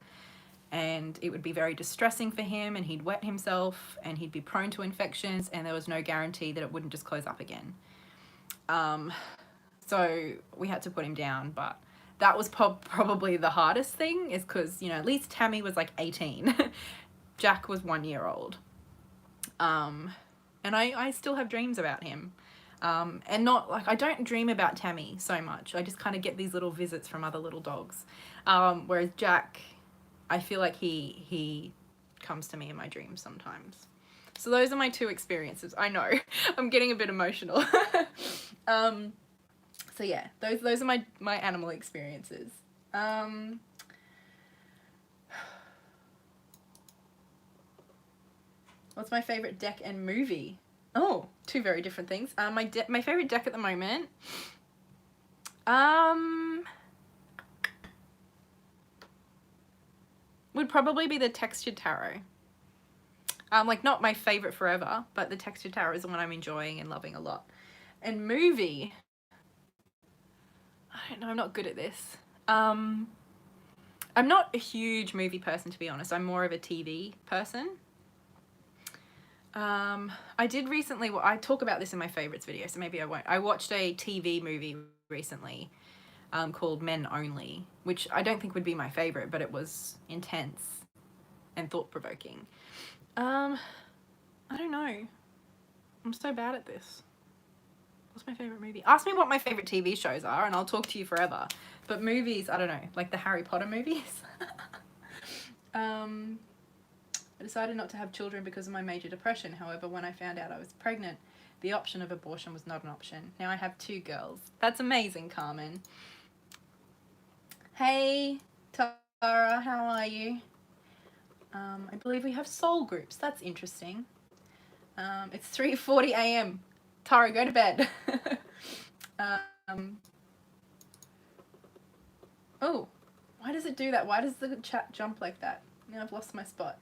And it would be very distressing for him, and he'd wet himself, and he'd be prone to infections, and there was no guarantee that it wouldn't just close up again. So we had to put him down, but that was probably the hardest thing, is because, you know, at least Tammy was like 18. Jack was 1 year old. And I still have dreams about him. And not like, I don't dream about Tammy so much. I just kind of get these little visits from other little dogs. Whereas Jack, I feel like he comes to me in my dreams sometimes. So those are my two experiences. I know, I'm getting a bit emotional. So yeah, those are my animal experiences. What's my favorite deck and movie? Oh, two very different things. My favorite deck at the moment, would probably be the Textured Tarot. Like, not my favorite forever, but the Textured Tarot is the one I'm enjoying and loving a lot. And movie, I don't know, I'm not good at this. I'm not a huge movie person, to be honest. I'm more of a TV person. I did recently, I talk about this in my favorites video, so maybe I won't. I watched a TV movie recently called Men Only, which I don't think would be my favorite, but it was intense and thought-provoking. I don't know. I'm so bad at this. What's my favorite movie? Ask me what my favorite TV shows are and I'll talk to you forever. But movies, I don't know, like the Harry Potter movies. I decided not to have children because of my major depression. However, when I found out I was pregnant, the option of abortion was not an option. Now I have 2 girls. That's amazing, Carmen. Hey, Tara, how are you? I believe we have soul groups. That's interesting. It's 3:40 a.m. Tara, go to bed. Oh, why does it do that? Why does the chat jump like that? Now I've lost my spot.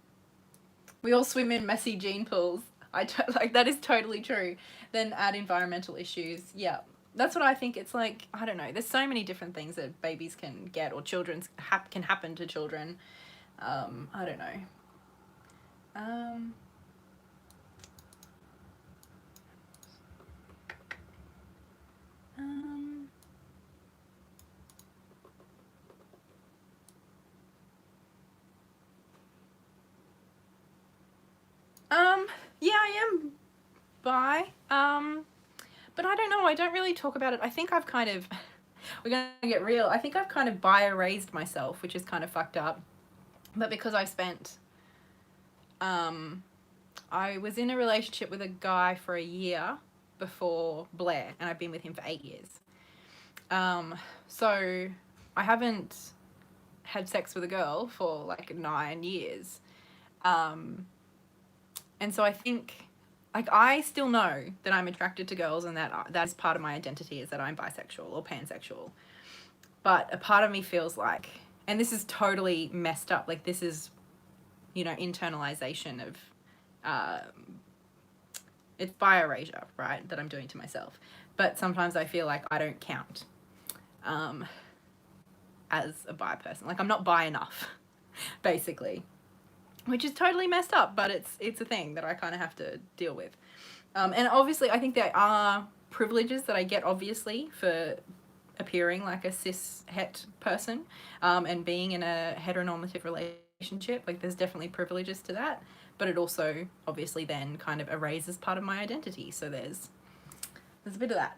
We all swim in messy gene pools. Like, that is totally true. Then add environmental issues. Yeah, that's what I think. It's like, I don't know. There's so many different things that babies can get, or children's can happen to children. I don't know. Yeah, I am bi. But I don't know. I don't really talk about it. I think I've kind of, we're gonna get real. I think I've kind of bi-erased myself, which is kind of fucked up. But because I spent, I was in a relationship with a guy for a year before Blair, and I've been with him for 8 years. So I haven't had sex with a girl for like 9 years. And so I think, like, I still know that I'm attracted to girls, and that is part of my identity, is that I'm bisexual or pansexual. But a part of me feels like, and this is totally messed up, like, this is, you know, internalization of It's bi erasure, right, that I'm doing to myself. But sometimes I feel like I don't count as a bi person. Like, I'm not bi enough, basically, which is totally messed up, but it's a thing that I kind of have to deal with. And obviously, I think there are privileges that I get, obviously, for appearing like a cis het person and being in a heteronormative relationship. Like, there's definitely privileges to that, but it also obviously then kind of erases part of my identity. So there's a bit of that.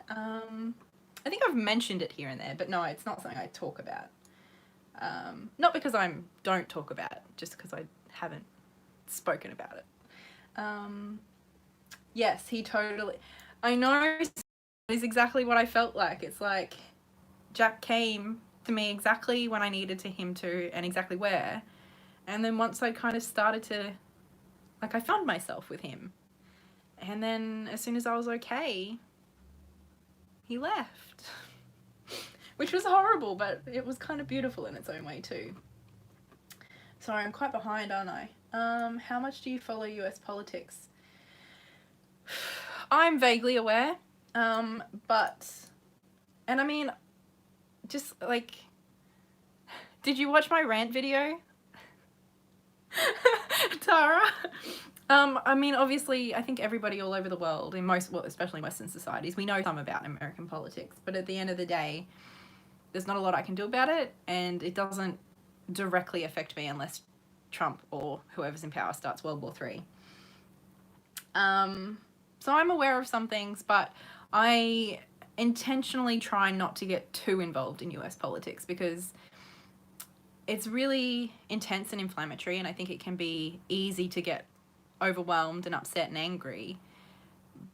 I think I've mentioned it here and there, but no, it's not something I talk about. Not because I don't talk about it, just because I haven't spoken about it. Yes, he totally... I know is exactly what I felt like. It's like Jack came to me exactly when I needed him to, and exactly where. And then once I kind of started to... Like, I found myself with him. And then as soon as I was okay, he left. Which was horrible, but it was kind of beautiful in its own way too. Sorry, I'm quite behind, aren't I? How much do you follow US politics? I'm vaguely aware, but... And I mean, just like... Did you watch my rant video? Tara? I mean, obviously, I think everybody all over the world, in most, well, especially Western societies, we know some about American politics, but at the end of the day, there's not a lot I can do about it, and it doesn't directly affect me unless Trump or whoever's in power starts World War III. So I'm aware of some things, but I intentionally try not to get too involved in US politics because it's really intense and inflammatory, and I think it can be easy to get overwhelmed and upset and angry.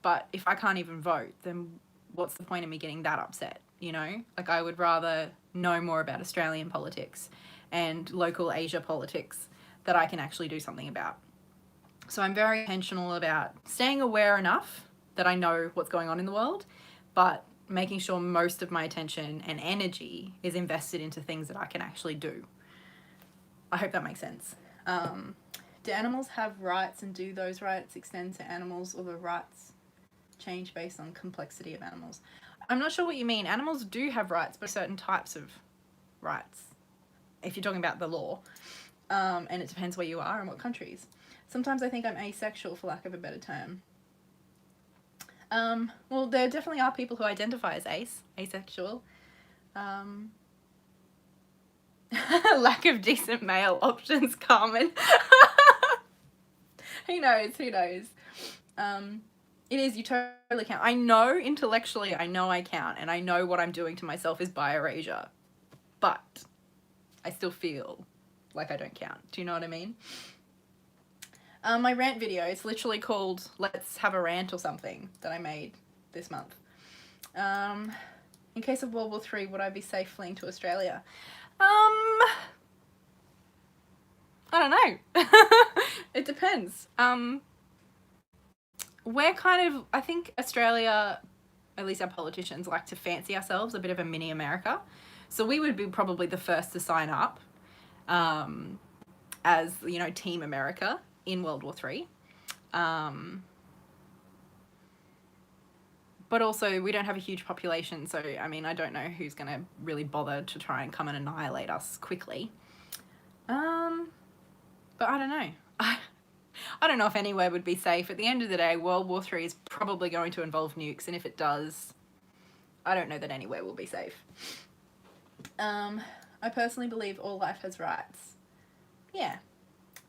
But if I can't even vote, then what's the point of me getting that upset, you know? Like, I would rather know more about Australian politics and local Asia politics that I can actually do something about. So I'm very intentional about staying aware enough that I know what's going on in the world, but making sure most of my attention and energy is invested into things that I can actually do. I hope that makes sense. Do animals have rights, and do those rights extend to animals, or the rights change based on complexity of animals? I'm not sure what you mean. Animals do have rights, but certain types of rights, if you're talking about the law. And it depends where you are and what countries. Sometimes I think I'm asexual, for lack of a better term. Well, there definitely are people who identify as asexual. Lack of decent male options, Carmen. Who knows? It is, you totally count. I know intellectually, I know I count, and I know what I'm doing to myself is bi erasure, but I still feel like I don't count. Do you know what I mean? My rant video, it's literally called Let's Have a Rant or something, that I made this month. In case of World War III, would I be safe fleeing to Australia? I don't know. It depends. We're kind of, I think Australia, at least our politicians, like to fancy ourselves a bit of a mini America. So we would be probably the first to sign up as, you know, Team America in World War III. But also, we don't have a huge population, so, I mean, I don't know who's going to really bother to try and come and annihilate us quickly. But I don't know. I don't know if anywhere would be safe. At the end of the day, World War III is probably going to involve nukes, and if it does, I don't know that anywhere will be safe. I personally believe all life has rights. Yeah.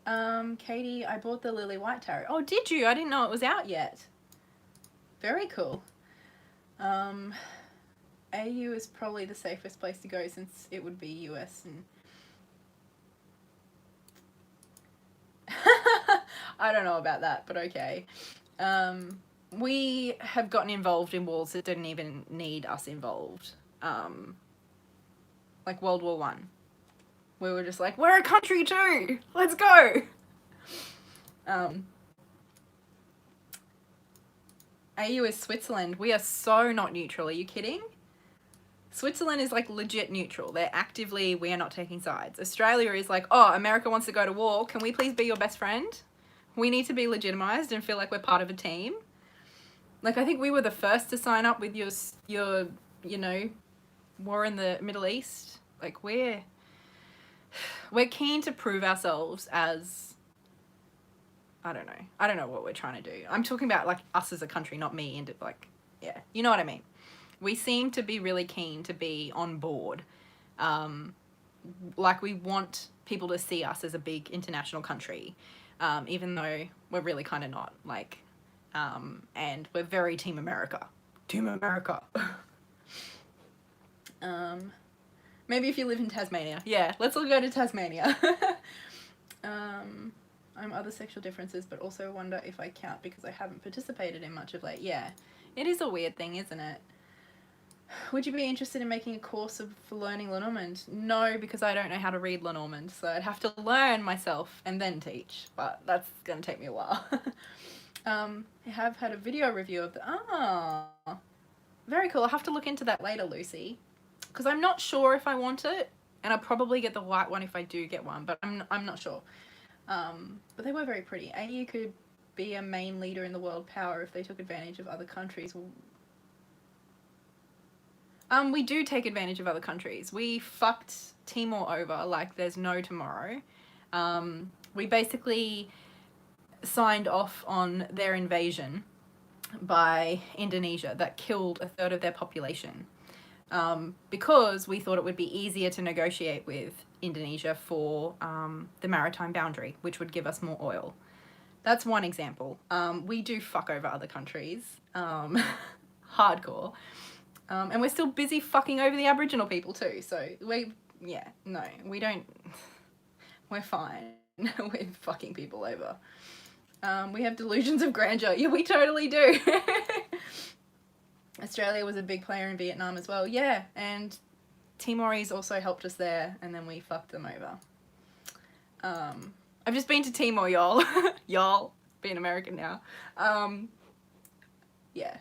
Katey, I bought the Lily White Tarot. Oh, did you? I didn't know it was out yet. Very cool. AU is probably the safest place to go since it would be US and... I don't know about that, but okay. We have gotten involved in wars that didn't even need us involved. Like World War I. We were just like, we're a country too! Let's go! AU is Switzerland. We are so not neutral. Are you kidding? Switzerland is like legit neutral. They're actively, we are not taking sides. Australia is like, oh, America wants to go to war. Can we please be your best friend? We need to be legitimized and feel like we're part of a team. Like, I think we were the first to sign up with your you know, war in the Middle East. Like, we're keen to prove ourselves as, I don't know what we're trying to do. I'm talking about like us as a country, not me, and like, yeah, you know what I mean. We seem to be really keen to be on board. Like, we want people to see us as a big international country, even though we're really kind of not. Like, and we're very Team America. Team America. Maybe if you live in Tasmania. Yeah, let's all go to Tasmania. I'm other sexual differences, but also wonder if I count because I haven't participated in much of late. Yeah, it is a weird thing, isn't it? Would you be interested in making a course for learning Lenormand? No, because I don't know how to read Lenormand, so I'd have to learn myself and then teach, but that's going to take me a while. I have had a video review of the... very cool. I'll have to look into that later, Lucy, because I'm not sure if I want it, and I'll probably get the white one if I do get one, but I'm not sure. But they were very pretty. AU could be a main leader in the world power if they took advantage of other countries. We do take advantage of other countries. We fucked Timor over like there's no tomorrow. We basically signed off on their invasion by Indonesia that killed a third of their population, because we thought it would be easier to negotiate with Indonesia for the maritime boundary, which would give us more oil. That's one example. We do fuck over other countries, hardcore. And we're still busy fucking over the Aboriginal people too. So we don't, we're fine with fucking people over. We have delusions of grandeur. Yeah, we totally do. Australia was a big player in Vietnam as well. Yeah, and Timorese also helped us there, and then we fucked them over. I've just been to Timor, y'all. Y'all, being American now. Yeah.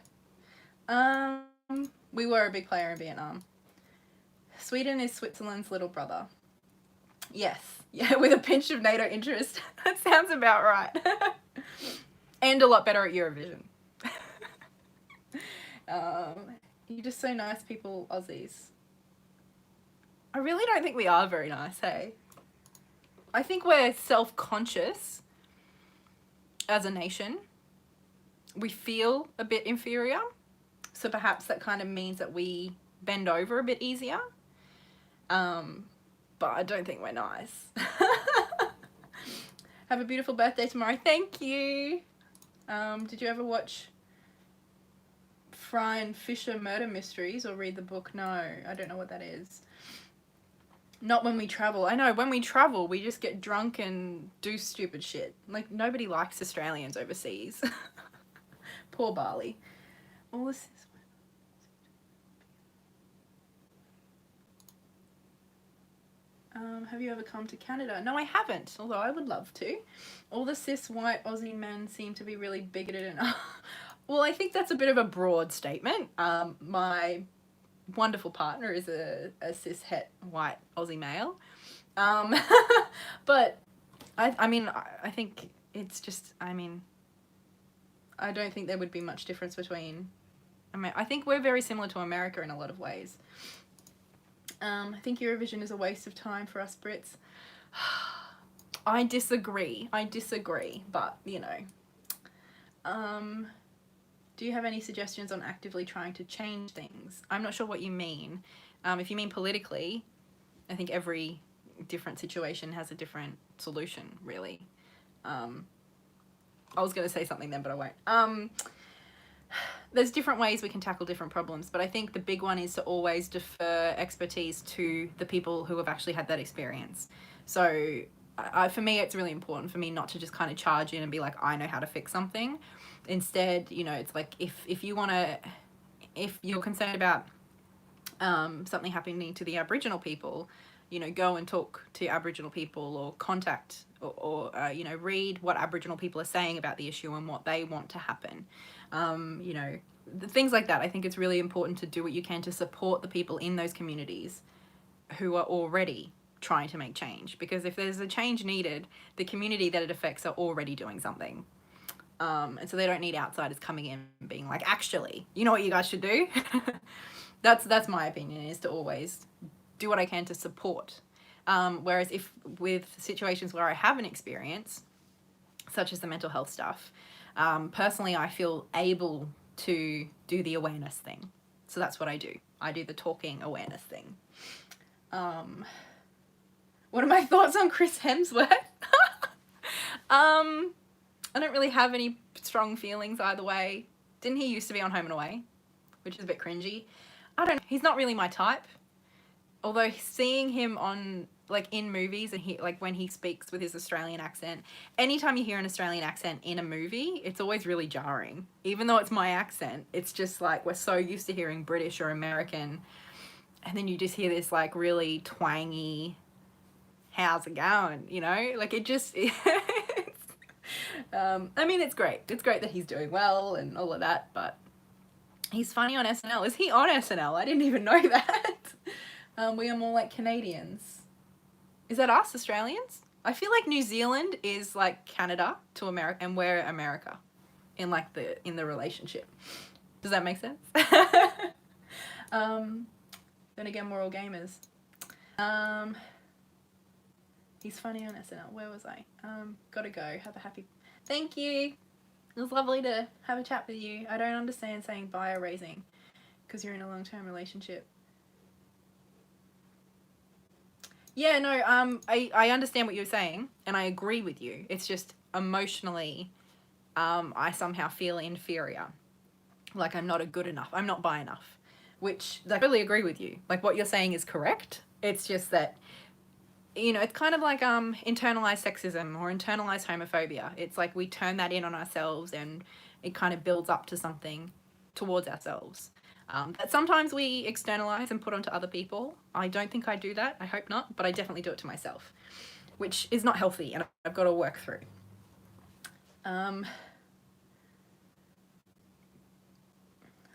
We were a big player in Vietnam. Sweden is Switzerland's little brother. Yes. Yeah, with a pinch of NATO interest. That sounds about right. And a lot better at Eurovision. You're just so nice people, Aussies. I really don't think we are very nice, hey? I think we're self-conscious as a nation. We feel a bit inferior. So perhaps that kind of means that we bend over a bit easier. But I don't think we're nice. Have a beautiful birthday tomorrow. Thank you. Did you ever watch Fry and Fisher Murder Mysteries or read the book? No, I don't know what that is. Not when we travel. I know, when we travel, we just get drunk and do stupid shit. Like, nobody likes Australians overseas. Poor Bali. All this is... have you ever come to Canada? No, I haven't, although I would love to. All the cis white Aussie men seem to be really bigoted and... Well, I think that's a bit of a broad statement. My wonderful partner is a cis het white Aussie male. But I mean, I think it's just, I mean, I don't think there would be much difference between... I think we're very similar to America in a lot of ways. I think Eurovision is a waste of time for us Brits. I disagree, but, you know. Do you have any suggestions on actively trying to change things? I'm not sure what you mean. If you mean politically, I think every different situation has a different solution, really. I was going to say something then, but I won't. There's different ways we can tackle different problems, but I think the big one is to always defer expertise to the people who have actually had that experience. So for me, it's really important for me not to just kind of charge in and be like, I know how to fix something. Instead, you know, it's like if you're concerned about something happening to the Aboriginal people, you know, go and talk to Aboriginal people or contact or you know, read what Aboriginal people are saying about the issue and what they want to happen. You know, things like that. I think it's really important to do what you can to support the people in those communities who are already trying to make change, because if there's a change needed, the community that it affects are already doing something. And so they don't need outsiders coming in and being like, actually, you know what you guys should do? That's my opinion, is to always do what I can to support. Whereas if with situations where I have an experience, such as the mental health stuff, personally, I feel able to do the awareness thing. So that's what I do. I do the talking awareness thing. What are my thoughts on Chris Hemsworth? I don't really have any strong feelings either way. Didn't he used to be on Home and Away? Which is a bit cringy. I don't know. He's not really my type. Although seeing him on, like, in movies, and he, like, when he speaks with his Australian accent, anytime you hear an Australian accent in a movie, it's always really jarring. Even though it's my accent, it's just like we're so used to hearing British or American, and then you just hear this, like, really twangy, how's it going, you know? Like, it just... I mean, it's great. It's great that he's doing well and all of that, but he's funny on SNL. Is he on SNL? I didn't even know that. We are more like Canadians. Is that us, Australians? I feel like New Zealand is like Canada to America, and we're America in like in the relationship. Does that make sense? Then again, we're all gamers. He's funny on SNL. Where was I? Gotta go. Have a happy... Thank you. It was lovely to have a chat with you. I don't understand saying bye or raising because you're in a long-term relationship. Yeah, no, I understand what you're saying, and I agree with you. It's just emotionally, I somehow feel inferior. Like I'm not a good enough. I'm not bi enough. Which, I really agree with you. Like, what you're saying is correct. It's just that, you know, it's kind of like internalized sexism or internalized homophobia. It's like we turn that in on ourselves, and it kind of builds up to something towards ourselves. That sometimes we externalize and put onto other people. I don't think I do that. I hope not, but I definitely do it to myself, which is not healthy, and I've got to work through. I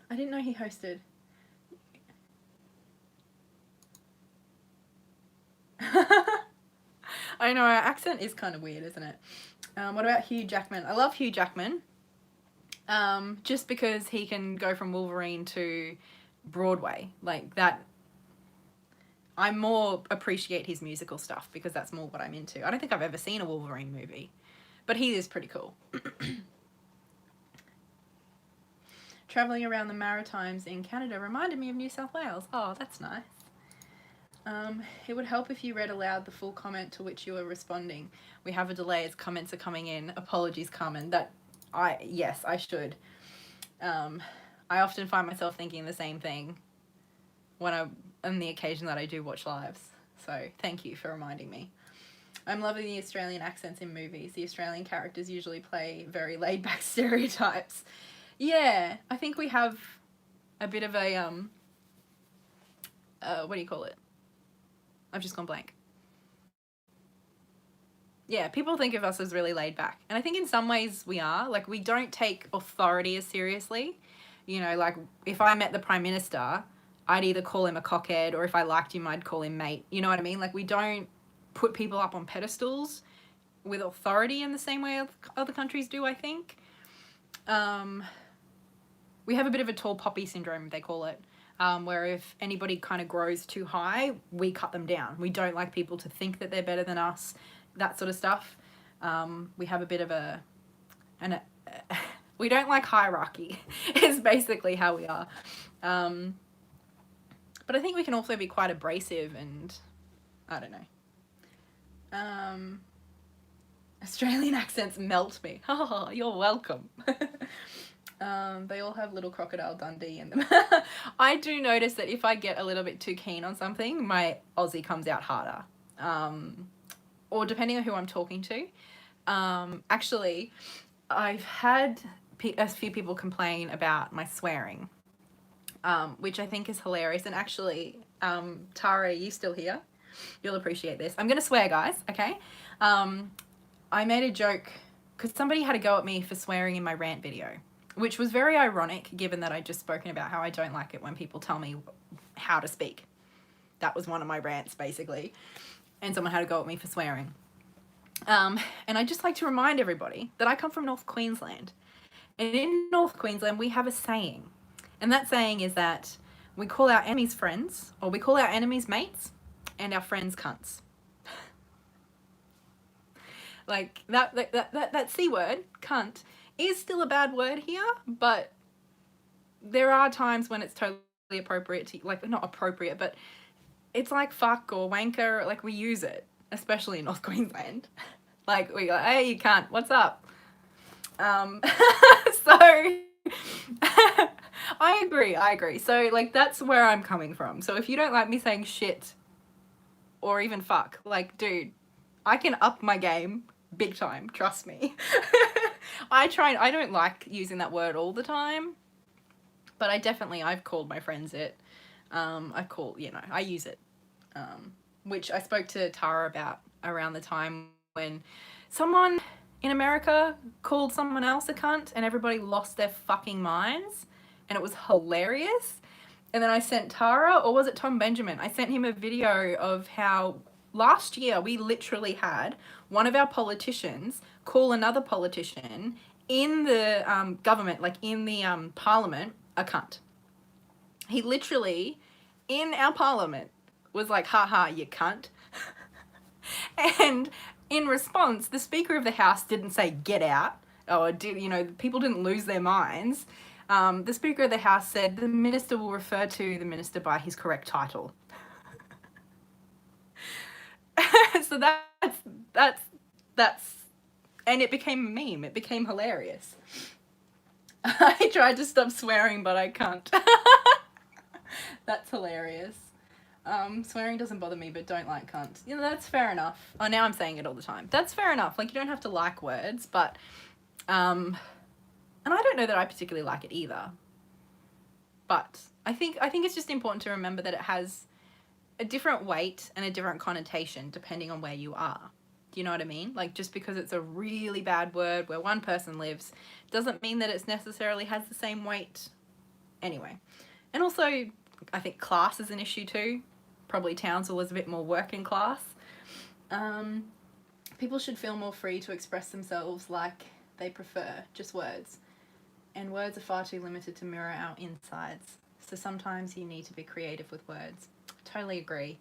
didn't know he hosted. I know, our accent is kind of weird, isn't it? What about Hugh Jackman? I love Hugh Jackman. Just because he can go from Wolverine to Broadway. Like that, I more appreciate his musical stuff because that's more what I'm into. I don't think I've ever seen a Wolverine movie, but he is pretty cool. Traveling around the Maritimes in Canada reminded me of New South Wales. Oh, that's nice. It would help if you read aloud the full comment to which you are responding. We have a delay as comments are coming in. Apologies, Carmen. Yes, I should. I often find myself thinking the same thing on the occasion that I do watch lives. So thank you for reminding me. I'm loving the Australian accents in movies. The Australian characters usually play very laid-back stereotypes. Yeah, I think we have a bit of a, what do you call it? I've just gone blank. Yeah, people think of us as really laid back. And I think in some ways we are. Like, we don't take authority as seriously. You know, like, if I met the Prime Minister, I'd either call him a cockhead, or if I liked him, I'd call him mate. You know what I mean? Like, we don't put people up on pedestals with authority in the same way other countries do, I think. We have a bit of a tall poppy syndrome, they call it. Where if anybody kind of grows too high, we cut them down. We don't like people to think that they're better than us, that sort of stuff. We have a bit of we don't like hierarchy, is basically how we are. But I think we can also be quite abrasive and, I don't know. Australian accents melt me. Oh, you're welcome. They all have little Crocodile Dundee in them. I do notice that if I get a little bit too keen on something, my Aussie comes out harder. Or depending on who I'm talking to. Actually, I've had a few people complain about my swearing, which I think is hilarious. And actually, Tara, are you still here? You'll appreciate this. I'm going to swear, guys, okay? I made a joke because somebody had a go at me for swearing in my rant video, which was very ironic given that I'd just spoken about how I don't like it when people tell me how to speak. That was one of my rants, basically. and someone had to go at me for swearing. And I'd just like to remind everybody that I come from North Queensland. And in North Queensland, we have a saying. And that saying is that we call our enemies friends, or we call our enemies mates, and our friends cunts. Like, that C word, cunt, is still a bad word here, but there are times when it's totally appropriate to, like, not appropriate, but it's like fuck or wanker, like, we use it, especially in North Queensland. Like, we go, hey, you cunt, what's up? So, I agree. So, like, that's where I'm coming from. So if you don't like me saying shit or even fuck, like, dude, I can up my game big time, trust me. I don't like using that word all the time, but I've called my friends it. I use it. Which I spoke to Tara about around the time when someone in America called someone else a cunt and everybody lost their fucking minds, and it was hilarious. And then I sent Tara, or was it Tom Benjamin? I sent him a video of how last year we literally had one of our politicians call another politician in the government, like in the parliament, a cunt. He literally, in our parliament, was like, haha, you cunt. And in response, the Speaker of the House didn't say get out, or people didn't lose their minds. The Speaker of the House said the minister will refer to the minister by his correct title. So that's, and it became a meme. It became hilarious. I tried to stop swearing, but I can't. That's hilarious. Swearing doesn't bother me, but don't like cunt. That's fair enough. Oh, now I'm saying it all the time. That's fair enough. Like, you don't have to like words, but, and I don't know that I particularly like it either. But I think it's just important to remember that it has a different weight and a different connotation depending on where you are. Do you know what I mean? Like, just because it's a really bad word where one person lives doesn't mean that it necessarily has the same weight anyway. And also, I think class is an issue too. Probably Townsville is a bit more working class. People should feel more free to express themselves like they prefer, just words. And words are far too limited to mirror our insides. So sometimes you need to be creative with words. Totally agree.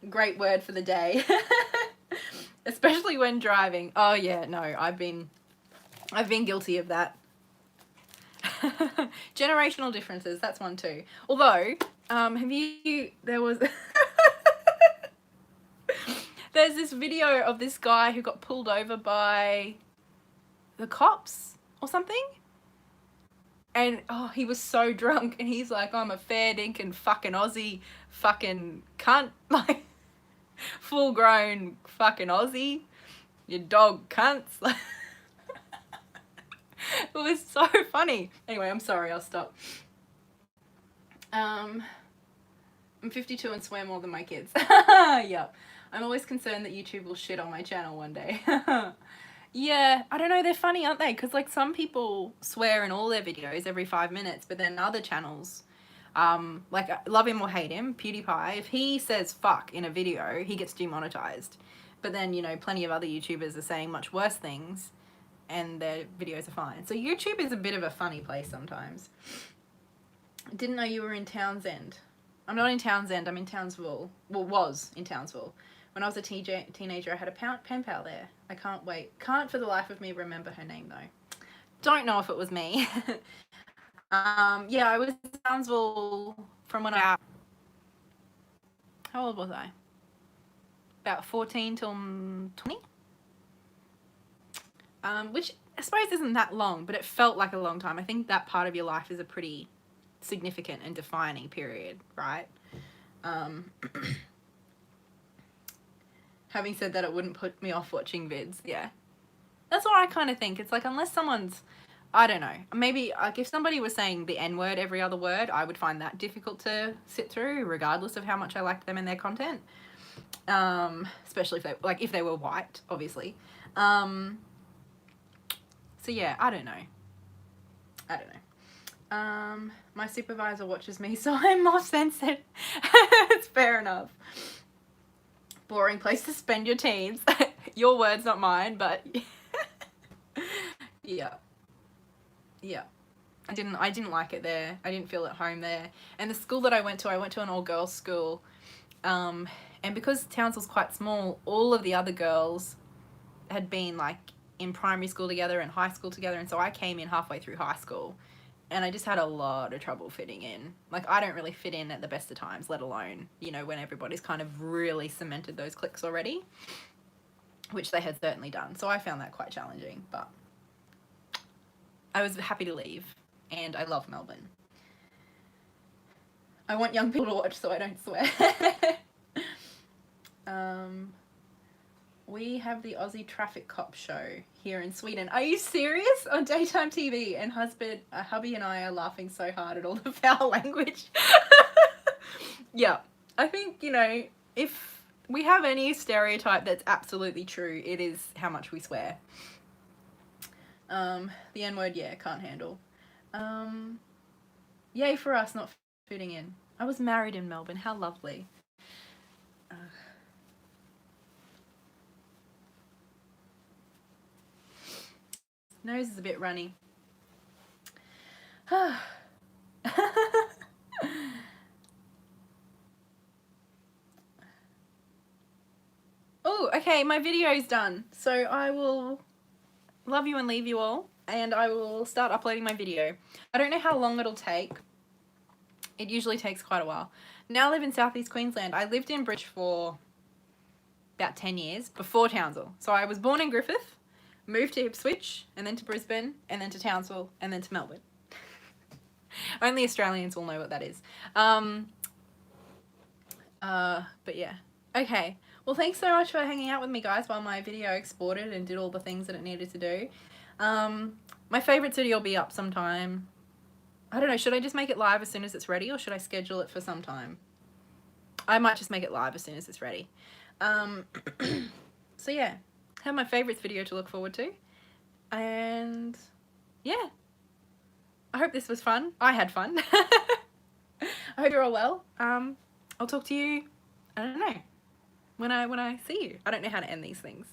Great word for the day. Especially when driving. Oh yeah, no, I've been guilty of that. Generational differences, that's one too. Although, there's this video of this guy who got pulled over by the cops or something. And, he was so drunk, and he's like, I'm a fair dinkum fucking Aussie fucking cunt. Like, full grown fucking Aussie. You dog cunts. It was so funny. Anyway, I'm sorry, I'll stop. I'm 52 and swear more than my kids. Yep. I'm always concerned that YouTube will shit on my channel one day. Yeah, I don't know, they're funny, aren't they? Because, like, some people swear in all their videos every 5 minutes, but then other channels, like, love him or hate him, PewDiePie, if he says fuck in a video, he gets demonetized. But then, plenty of other YouTubers are saying much worse things, and their videos are fine. So YouTube is a bit of a funny place sometimes. Didn't know you were in Townsend. I'm not in Townsend, I'm in Townsville. Well, was in Townsville. When I was a teenager, I had a pen pal there. I can't for the life of me remember her name though. Don't know if it was me. Yeah, I was in Townsville from when how old was I? About 14 till 20? Which I suppose isn't that long, but it felt like a long time. I think that part of your life is a pretty significant and defining period, right? Having said that, it wouldn't put me off watching vids. Yeah. That's what I kind of think. It's like, unless someone's, I don't know, maybe like if somebody was saying the N word every other word, I would find that difficult to sit through, regardless of how much I liked them and their content. Especially if they were white, obviously. So yeah, I don't know. My supervisor watches me, so I'm more censored. It's fair enough. Boring place to spend your teens. Your words, not mine, but yeah. Yeah. I didn't like it there. I didn't feel at home there. And the school that I went to an all-girls school. And because Townsville's quite small, all of the other girls had been like in primary school together and high school together, and so I came in halfway through high school, and I just had a lot of trouble fitting in. Like, I don't really fit in at the best of times, let alone, you know, when everybody's kind of really cemented those cliques already, which they had certainly done. So I found that quite challenging, but I was happy to leave, and I love Melbourne. I want young people to watch so I don't swear. We have the Aussie traffic cop show here in Sweden. Are you serious? On daytime TV, and hubby and I are laughing so hard at all the foul language. Yeah, I think, you know, if we have any stereotype that's absolutely true, it is how much we swear. The N-word, yeah, can't handle. Yay for us not fitting in. I was married in Melbourne. How lovely. Nose is a bit runny. Oh, okay, my video's done. So I will love you and leave you all, and I will start uploading my video. I don't know how long it'll take. It usually takes quite a while. Now I live in Southeast Queensland. I lived in Bridge for about 10 years before Townsville. So I was born in Griffith, moved to Ipswich, and then to Brisbane, and then to Townsville, and then to Melbourne. Only Australians will know what that is. But yeah. Okay. Well, thanks so much for hanging out with me, guys, while my video exported and did all the things that it needed to do. My favourite video will be up sometime. I don't know, should I just make it live as soon as it's ready, or should I schedule it for some time? I might just make it live as soon as it's ready. So yeah, have my favourites video to look forward to. And yeah, I hope this was fun. I had fun. I hope you're all well. I'll talk to you, I don't know, when I see you. I don't know how to end these things.